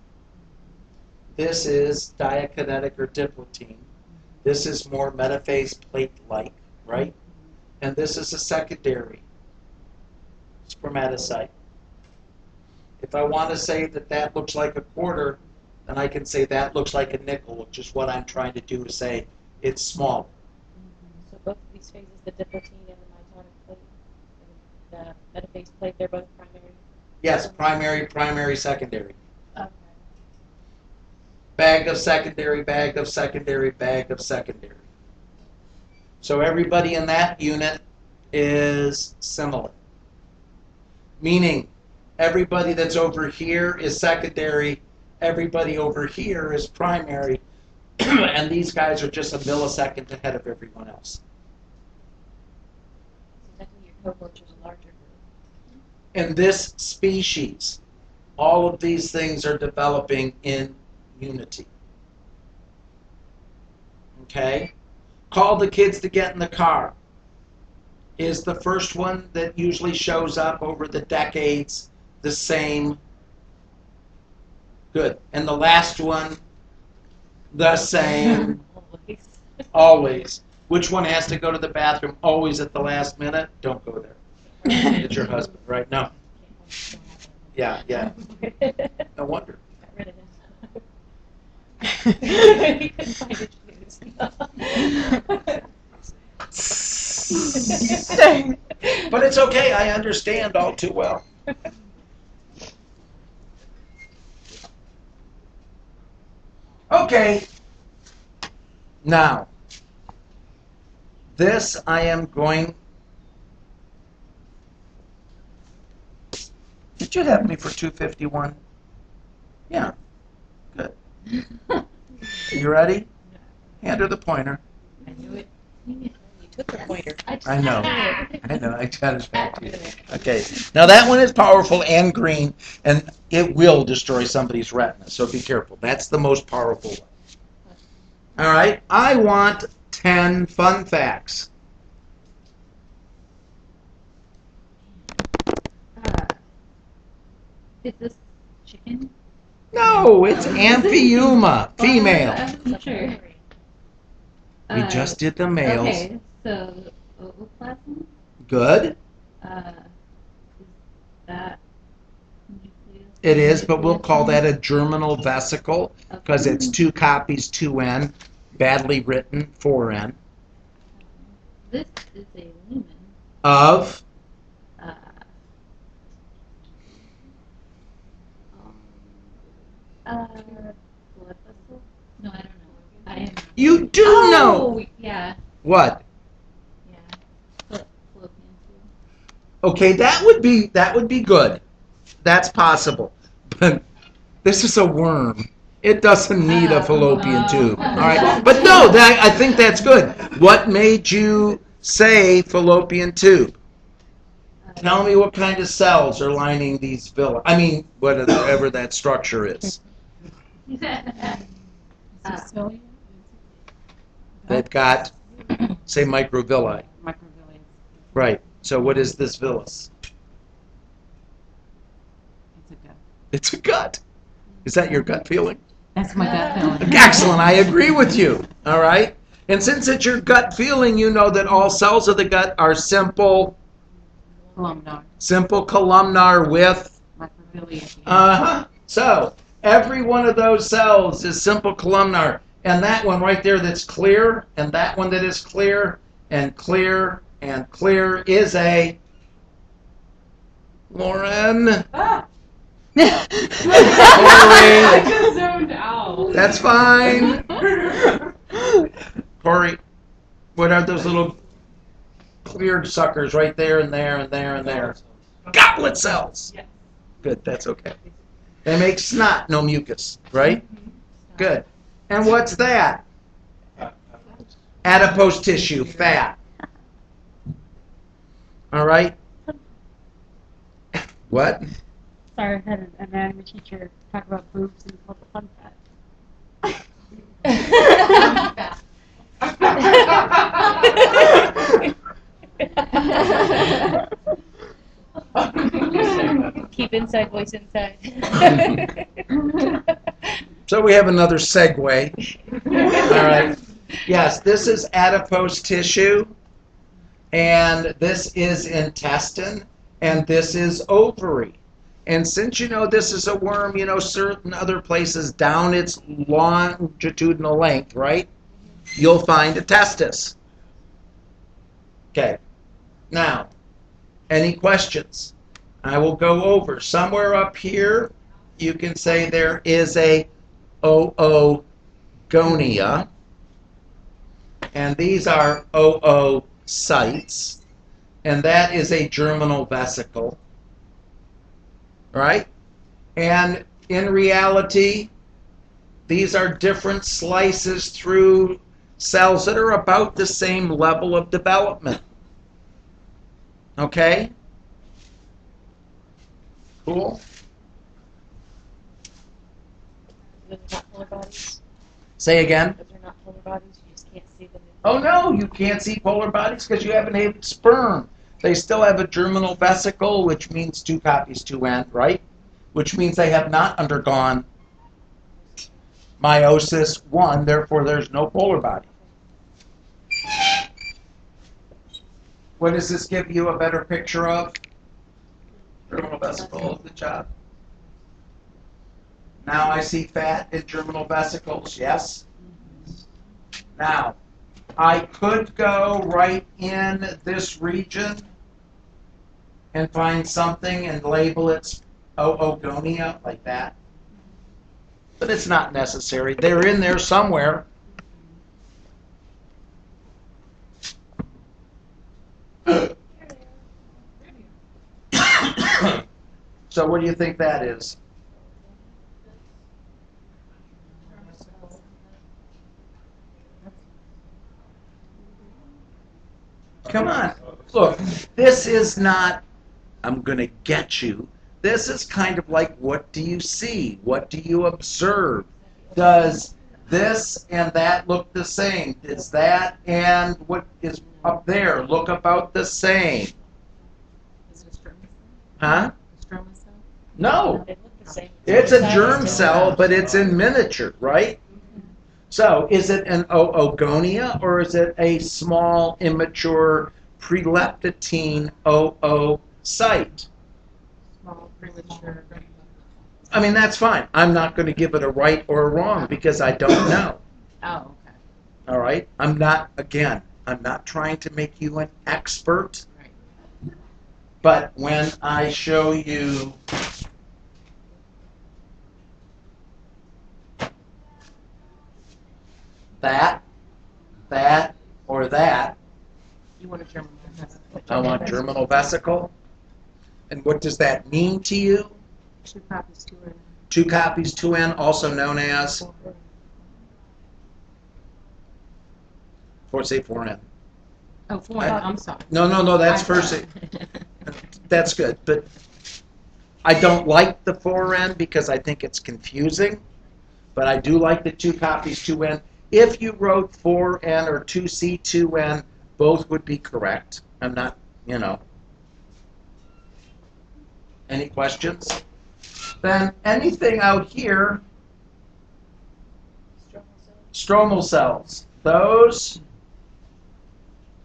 This is diakinetic or diplotin. This is more metaphase plate-like, right? And this is a secondary spermatocyte. If I want to say that that looks like a quarter, then I can say that looks like a nickel, which is what I'm trying to do to say it's small. So both of these phases, the diplotin and the mitotic plate, and the metaphase plate, they're both primary? Yes, primary, secondary. Okay. Bag of secondary, bag of secondary, bag of secondary. So everybody in that unit is similar. Meaning, everybody that's over here is secondary, everybody over here is primary, and these guys are just a millisecond ahead of everyone else. So technically your cohort is a larger group. In this species, all of these things are developing in unity. Okay? Call the kids to get in the car is the first one that usually shows up over the decades the same. Good. And the last one, the same. Always. Which one has to go to the bathroom always at the last minute? Don't go there. It's your husband, right? No. Yeah. No wonder. Got rid of him. He couldn't find his shoes. But it's okay. I understand all too well. Okay. Now, this I am going. Did you have me for 251? Yeah. Good. You ready? Hand her the pointer. I knew it. You took the pointer. I know. I know. I got it back to you. Okay. Now that one is powerful and green, and it will destroy somebody's retina. So be careful. That's the most powerful one. All right. I want 10 fun facts. Is this chicken? No, it's Amphiuma, female. I'm sure. We just did the males. Okay, so otoplasm. Good. Is that nucleus? It is, but we'll call that a germinal vesicle because it's 2 copies, 2N, badly written, 4N. This is a lumen. Of Uh, blood vessel? No, I don't know. I am. you do know Oh, yeah, what? yeah. Fallopian tube. Okay, that would be good. That's possible. But this is a worm. It doesn't need a fallopian tube. All right. But no, I think that's good. What made you say fallopian tube? Tell me what kind of cells are lining these villi. I mean, whatever that structure is. Cecilia? They've got, say, microvilli. Microvilli. Right. So what is this villus? It's a gut. It's a gut. Is that your gut feeling? That's my gut feeling. Excellent. I agree with you. All right. And since it's your gut feeling, you know that all cells of the gut are simple columnar with. Microvilli. So every one of those cells is simple columnar. And that one right there that's clear, and that one that is clear, and clear, and clear is a. Lauren. I just zoned out. That's fine. Corey, what are those little cleared suckers right there and there and there and there? Goblet cells. Yes. Good, that's okay. They make snot, no mucus, right? Good. And what's that? Adipose tissue, fat. All right. What? Sorry, I had an anatomy teacher talk about boobs and called it fun Keep inside voice inside. So we have another segue. All right. Yes, this is adipose tissue, and this is intestine, and this is ovary. And since you know this is a worm, you know certain other places down its longitudinal length, right? You'll find a testis. Okay. Now, any questions? I will go over. Somewhere up here, you can say there is a oogonia. And these are oocytes. And that is a germinal vesicle. Right? And in reality, these are different slices through cells that are about the same level of development. Okay? Cool? Those are not polar bodies. Say again? Those are not polar bodies. You just can't see them. Oh no, you can't see polar bodies because you haven't had sperm. They still have a germinal vesicle, which means 2 copies, 2N, right? Which means they have not undergone meiosis 1, therefore there's no polar body. What does this give you a better picture of? Germinal vesicle, good job. Now I see fat in germinal vesicles, yes? Now, I could go right in this region and find something and label it oogonia like that. But it's not necessary. They're in there somewhere. So what do you think that is? Come on. Look, this is not, I'm going to get you. This is kind of like, what do you see? What do you observe? Does this and that look the same? Does that and what is up there look about the same? Is it a stroma cell? Huh? Stroma cell? No. They look the same. It's a germ cell, but it's in miniature, right? So is it an oogonia or is it a small, immature, preleptitine oocyte? Small, premature. I mean, that's fine. I'm not going to give it a right or a wrong because I don't know. Oh, okay. All right? I'm not trying to make you an expert. Right. But when I show you that, or that, You want a germinal vesicle. I want germinal vesicle. And what does that mean to you? 2 copies to her. 2 copies 2N, also known as, or say 4N. Oh, 4. I'm sorry. No, that's first. That's good. But I don't like the 4N because I think it's confusing. But I do like the 2 copies 2N. If you wrote 4N or 2C2N, both would be correct. I'm not, Any questions? Then anything out here, stromal cells. Those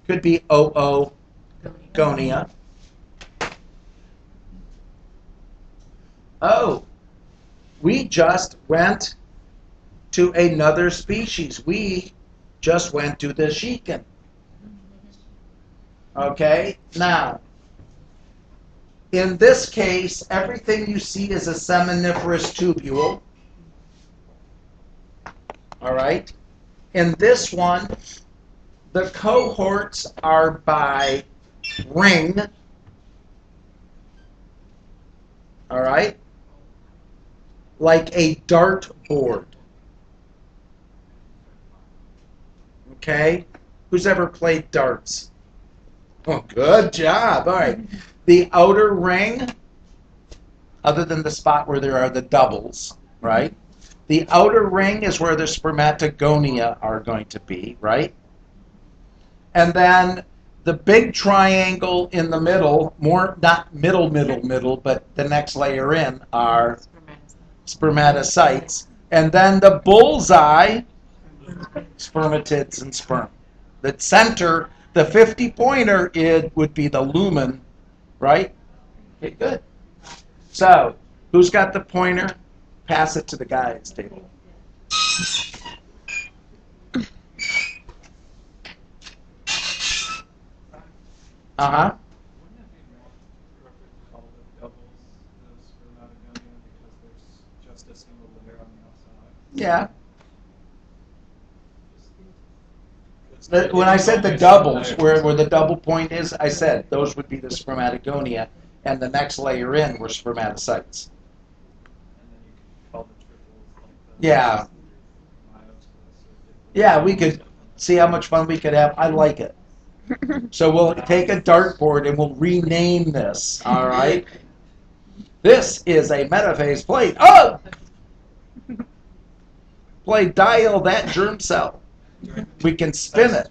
could be oogonia. Oh, we just went to another species. We just went to the Shikan. Okay, now, in this case, everything you see is a seminiferous tubule. All right. In this one, the cohorts are by ring. All right. Like a dartboard. Okay. Who's ever played darts? Oh, good job. All right. The outer ring, other than the spot where there are the doubles, right? The outer ring is where the spermatogonia are going to be, right? And then the big triangle in the middle, not middle, but the next layer in are spermatocytes. And then the bullseye, spermatids and sperm. The center, the 50-pointer, it would be the lumen, right? Okay, good. So, who's got the pointer? Pass it to the guys table. Uh-huh. Wouldn't it be more appropriate to call the doubles the spermatogonia because there's just a single layer on the outside? Yeah. When I said the doubles, where the double point is, I said those would be the spermatogonia, and the next layer in were spermatocytes. And then you could call the triples like the Yeah. meiosis or Yeah, we could see how much fun we could have. I like it. So we'll take a dartboard and we'll rename this, all right? This is a metaphase plate. Oh! Play dial that germ cell. We can spin it.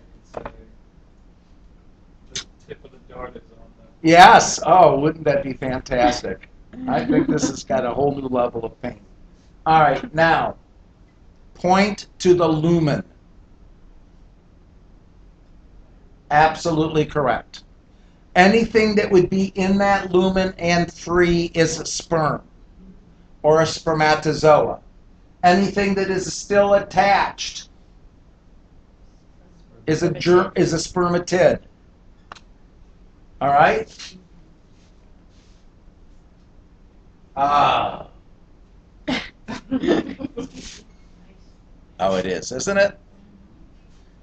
The tip of the dart is on the Yes. Oh, wouldn't that be fantastic? I think this has got a whole new level of pain. All right, now, point to the lumen. Absolutely correct. Anything that would be in that lumen and free is a sperm or a spermatozoa. Anything that is still attached is a spermatid. All right? Ah. Oh, it is, isn't it?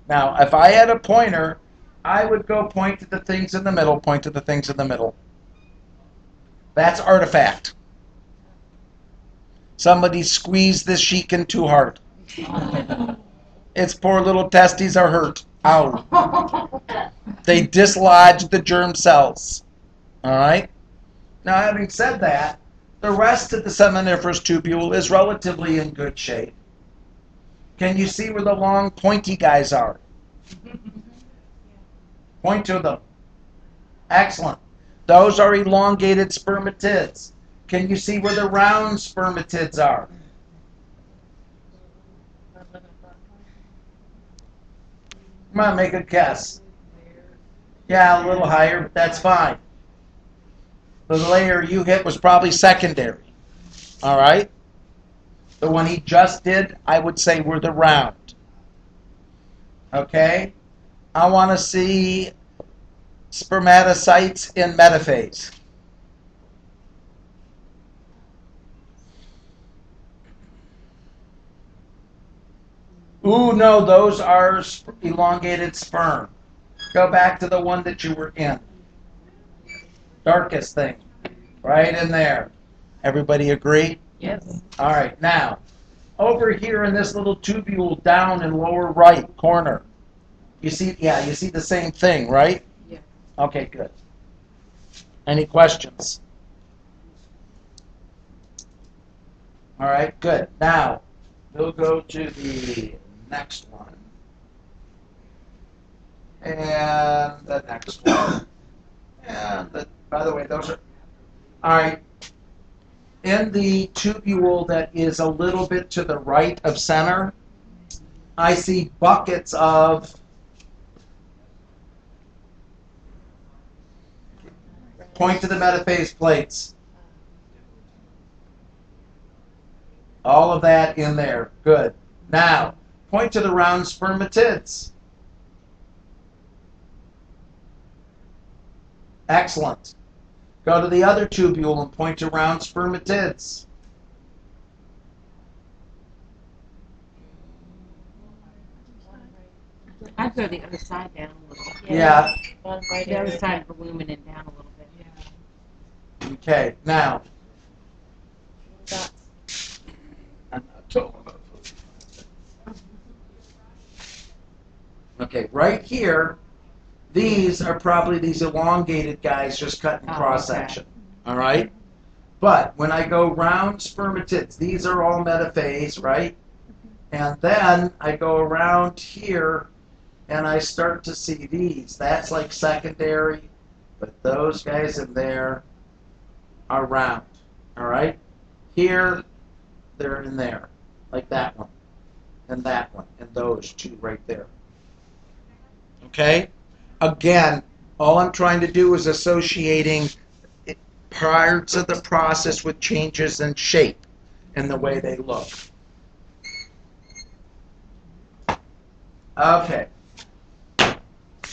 Now, if I had a pointer, I would go point to the things in the middle, point to the things in the middle. That's artifact. Somebody squeezed this Shikin too hard. Its poor little testes are hurt. Ow. They dislodged the germ cells. All right? Now, having said that, the rest of the seminiferous tubule is relatively in good shape. Can you see where the long, pointy guys are? Point to them. Excellent. Those are elongated spermatids. Can you see where the round spermatids are? Come on, make a guess. Yeah, a little higher, but that's fine. The layer you hit was probably secondary. All right? The one he just did, I would say were the round. Okay? I want to see spermatocytes in metaphase. Ooh, no, those are elongated sperm. Go back to the one that you were in. Darkest thing. Right in there. Everybody agree? Yes. All right, now, over here in this little tubule down in lower right corner, you see, yeah, you see the same thing, right? Yeah. Okay, good. Any questions? All right, good. Now, we'll go to the next one. And the next one. And by the way, those are, all right. In the tubule that is a little bit to the right of center, I see buckets of point to the metaphase plates. All of that in there. Good. Now, point to the round spermatids. Excellent. Go to the other tubule and point to round spermatids. I'd go the other side down a little. Yeah. One right The other area. side of the lumen and down a little bit. Okay. Now, Dots. I'm not talking about food. Okay, right here, these are probably these elongated guys just cutting Oh, cross section. All right? But when I go round spermatids, these are all metaphase, right? And then I go around here and I start to see these. That's like secondary, but those guys in there are round. All right? Here, they're in there, like that one, and that one, and those two right there. Okay? Again, all I'm trying to do is associating parts of the process with changes in shape and the way they look. Okay.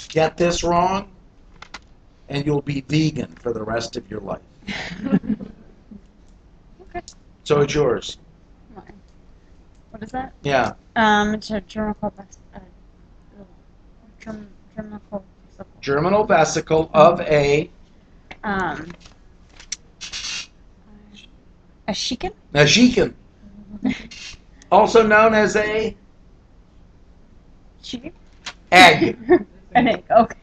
Get this wrong, and you'll be vegan for the rest of your life. Okay. So it's yours. Mine. What is that? Yeah. It's a germinal germinal Germinal vesicle of a Shikin? Najikin, also known as a Shikin? egg. An egg, okay.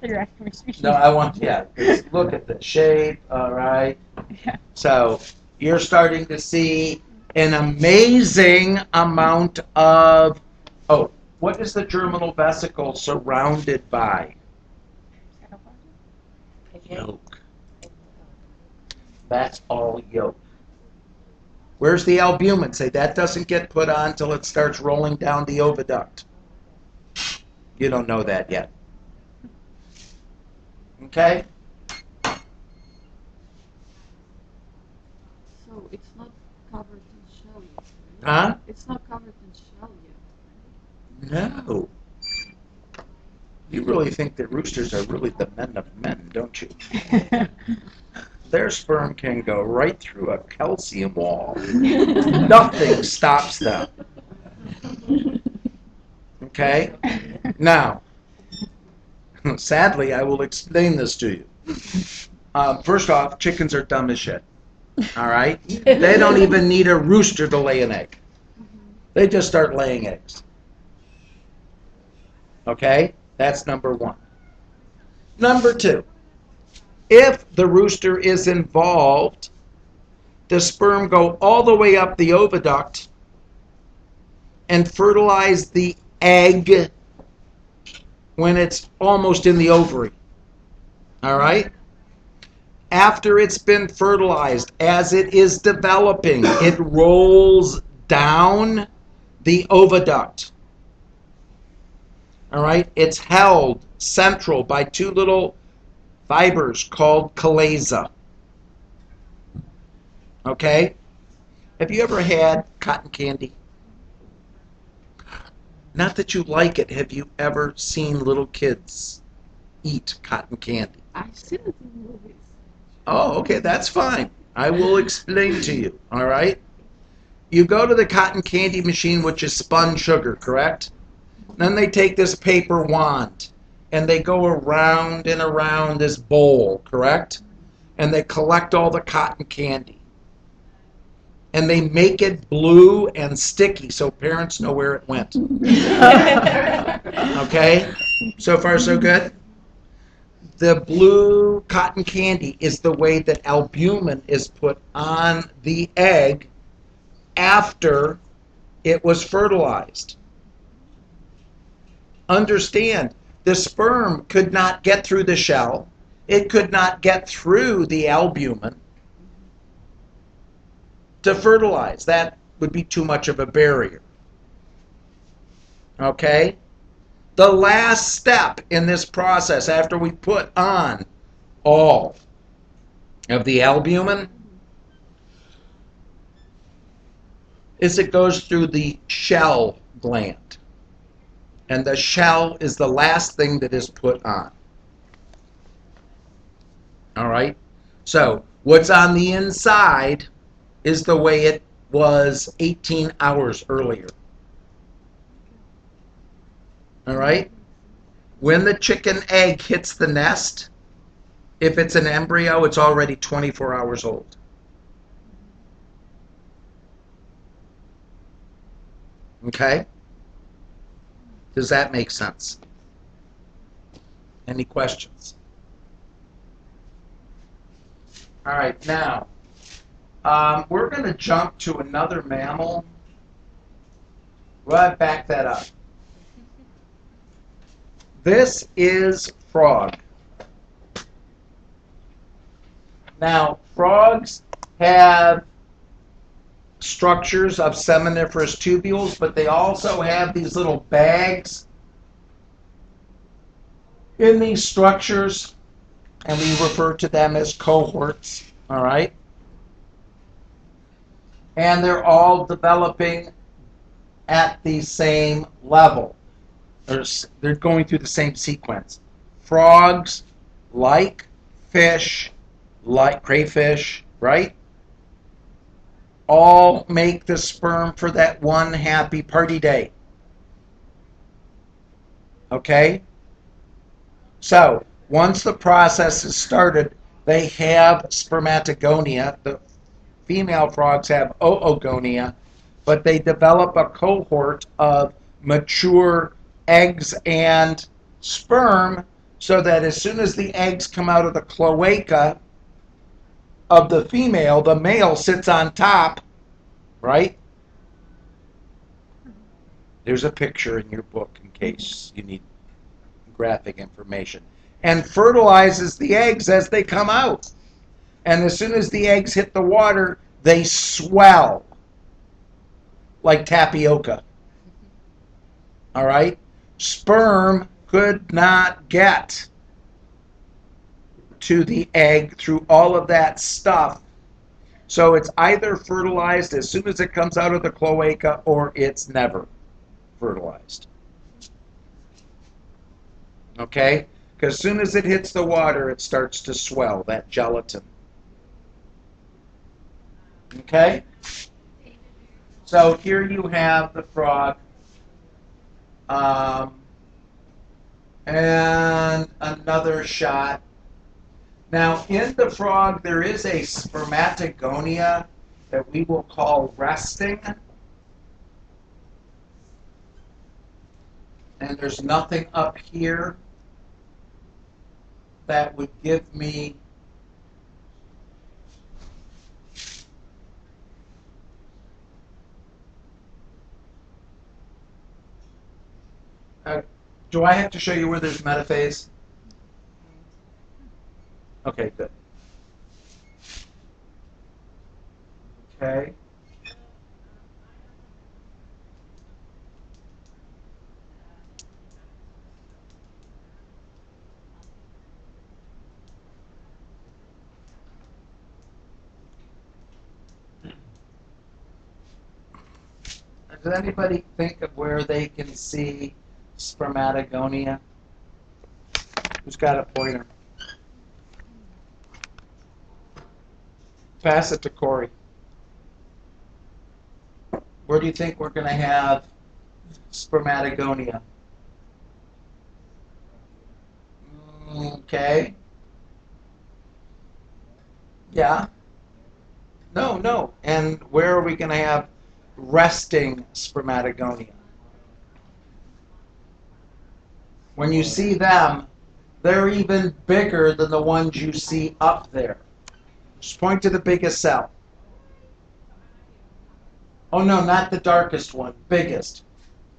So you're asking me species. No, I want, yeah, just look at the shape, all right? Yeah. So you're starting to see an amazing amount of, oh, what is the germinal vesicle surrounded by? Yolk. That's all yolk. Where's the albumin? Say that doesn't get put on until it starts rolling down the oviduct. You don't know that yet. Okay? So it's not covered in shell yet. Huh? It's not covered in shell yet. No. You really think that roosters are really the men of men, don't you? Their sperm can go right through a calcium wall. Nothing stops them. Okay? Now, sadly, I will explain this to you. First off, chickens are dumb as shit. All right? They don't even need a rooster to lay an egg. They just start laying eggs. Okay? That's number one. Number two, if the rooster is involved, the sperm go all the way up the oviduct and fertilize the egg when it's almost in the ovary. All right? After it's been fertilized, as it is developing, it rolls down the oviduct. All right? It's held central by two little fibers called chalaza. Okay? Have you ever had cotton candy? Not that you like it. Have you ever seen little kids eat cotton candy? I've seen it in movies. Oh, okay, that's fine. I will explain to you, all right? You go to the cotton candy machine, which is spun sugar, correct? Then they take this paper wand, and they go around and around this bowl, correct? And they collect all the cotton candy. And they make it blue and sticky so parents know where it went. Okay? So far, so good? The blue cotton candy is the way that albumin is put on the egg after it was fertilized. Understand, the sperm could not get through the shell. It could not get through the albumin to fertilize. That would be too much of a barrier. Okay? The last step in this process after we put on all of the albumin is it goes through the shell gland. And the shell is the last thing that is put on. All right? So, what's on the inside is the way it was 18 hours earlier. All right? When the chicken egg hits the nest, if it's an embryo, it's already 24 hours old. Okay? Does that make sense? Any questions? All right, now, we're going to jump to another mammal. Well, back that up. This is frog. Now, frogs have structures of seminiferous tubules, but they also have these little bags in these structures, and we refer to them as cohorts, all right? And they're all developing at the same level. They're going through the same sequence. Frogs, like fish, like crayfish, right? All make the sperm for that one happy party day. Okay? So, once the process is started, they have spermatogonia. The female frogs have oogonia, but they develop a cohort of mature eggs and sperm so that as soon as the eggs come out of the cloaca of the female, the male sits on top, right? There's a picture in your book in case you need graphic information. And fertilizes the eggs as they come out. And as soon as the eggs hit the water, they swell like tapioca. All right? Sperm could not get to the egg through all of that stuff. So it's either fertilized as soon as it comes out of the cloaca or it's never fertilized. Okay? Because as soon as it hits the water, it starts to swell, that gelatin. Okay? So here you have the frog. And another shot. Now, in the frog, there is a spermatogonia that we will call resting. And there's nothing up here that would give me do I have to show you where there's metaphase? Okay, good. Okay. Does anybody think of where they can see spermatogonia? Who's got a pointer? Pass it to Corey. Where do you think we're going to have spermatogonia? Okay. Yeah. No. And where are we going to have resting spermatogonia? When you see them, they're even bigger than the ones you see up there. Just point to the biggest cell. Oh no, not the darkest one, biggest.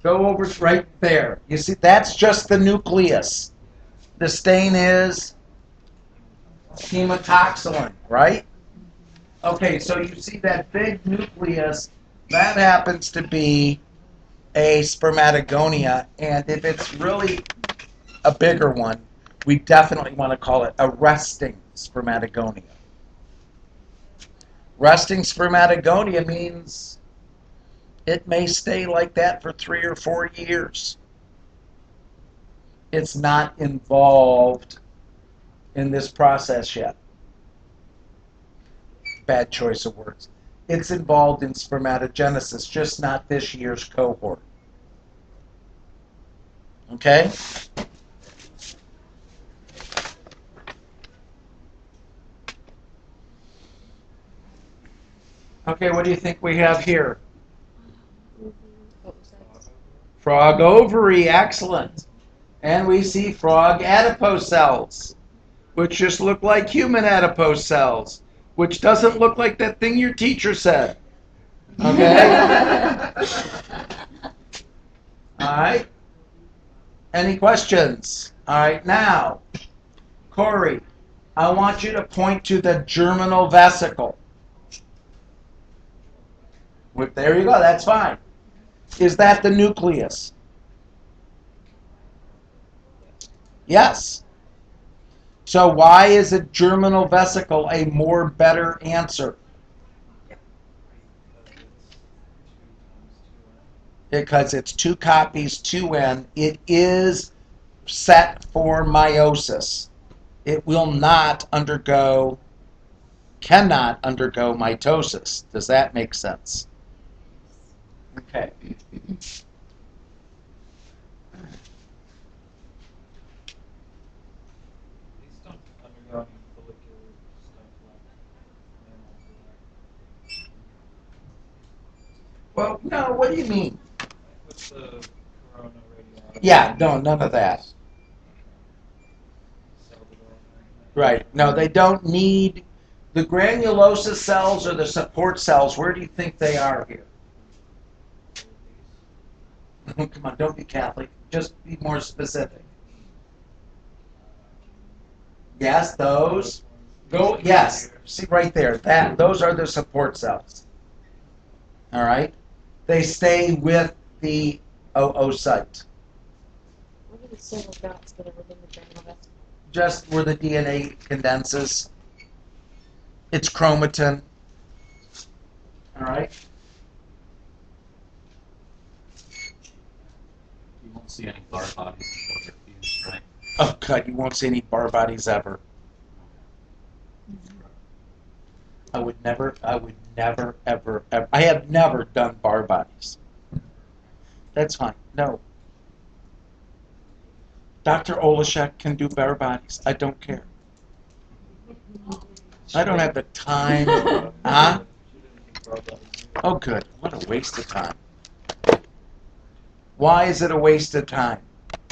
Go over right there. You see, that's just the nucleus. The stain is hematoxylin, right? Okay, so you see that big nucleus, that happens to be a spermatogonia, and if it's really a bigger one, we definitely want to call it a resting spermatogonia. Resting spermatogonia means it may stay like that for 3 or 4 years. It's not involved in this process yet. Bad choice of words. It's involved in spermatogenesis, just not this year's cohort. Okay? Okay, what do you think we have here? Frog ovary, excellent. And we see frog adipose cells, which just look like human adipose cells, which doesn't look like that thing your teacher said. Okay? All right. Any questions? All right, now, Corey, I want you to point to the germinal vesicle. There you go, that's fine. Is that the nucleus? Yes. So why is a germinal vesicle a more better answer? Because it's 2 copies 2n. It is set for meiosis. It will not undergo, cannot undergo mitosis. Does that make sense? Okay. These don't undergo any follicular stuff like mammals. Well, no, what do you mean? What's the corona radiata? Yeah, no, none of that. Cell development. Right. No, they don't need the granulosa cells or the support cells. Where do you think they are here? Come on, don't be Catholic. Just be more specific. Yes, those. Go. Yes. See right there. Those are the support cells. All right. They stay with the oocyte. What are the silver dots that are within the germinal vesicle? Just where the DNA condenses. It's chromatin. All right. You won't see any Barr bodies until they're fused, right? Oh God, you won't see any Barr bodies ever. I would never, ever. I have never done Barr bodies. That's fine. No. Dr. Olashek can do Barr bodies. I don't care. I don't have the time. Huh? Oh, good. What a waste of time. Why is it a waste of time?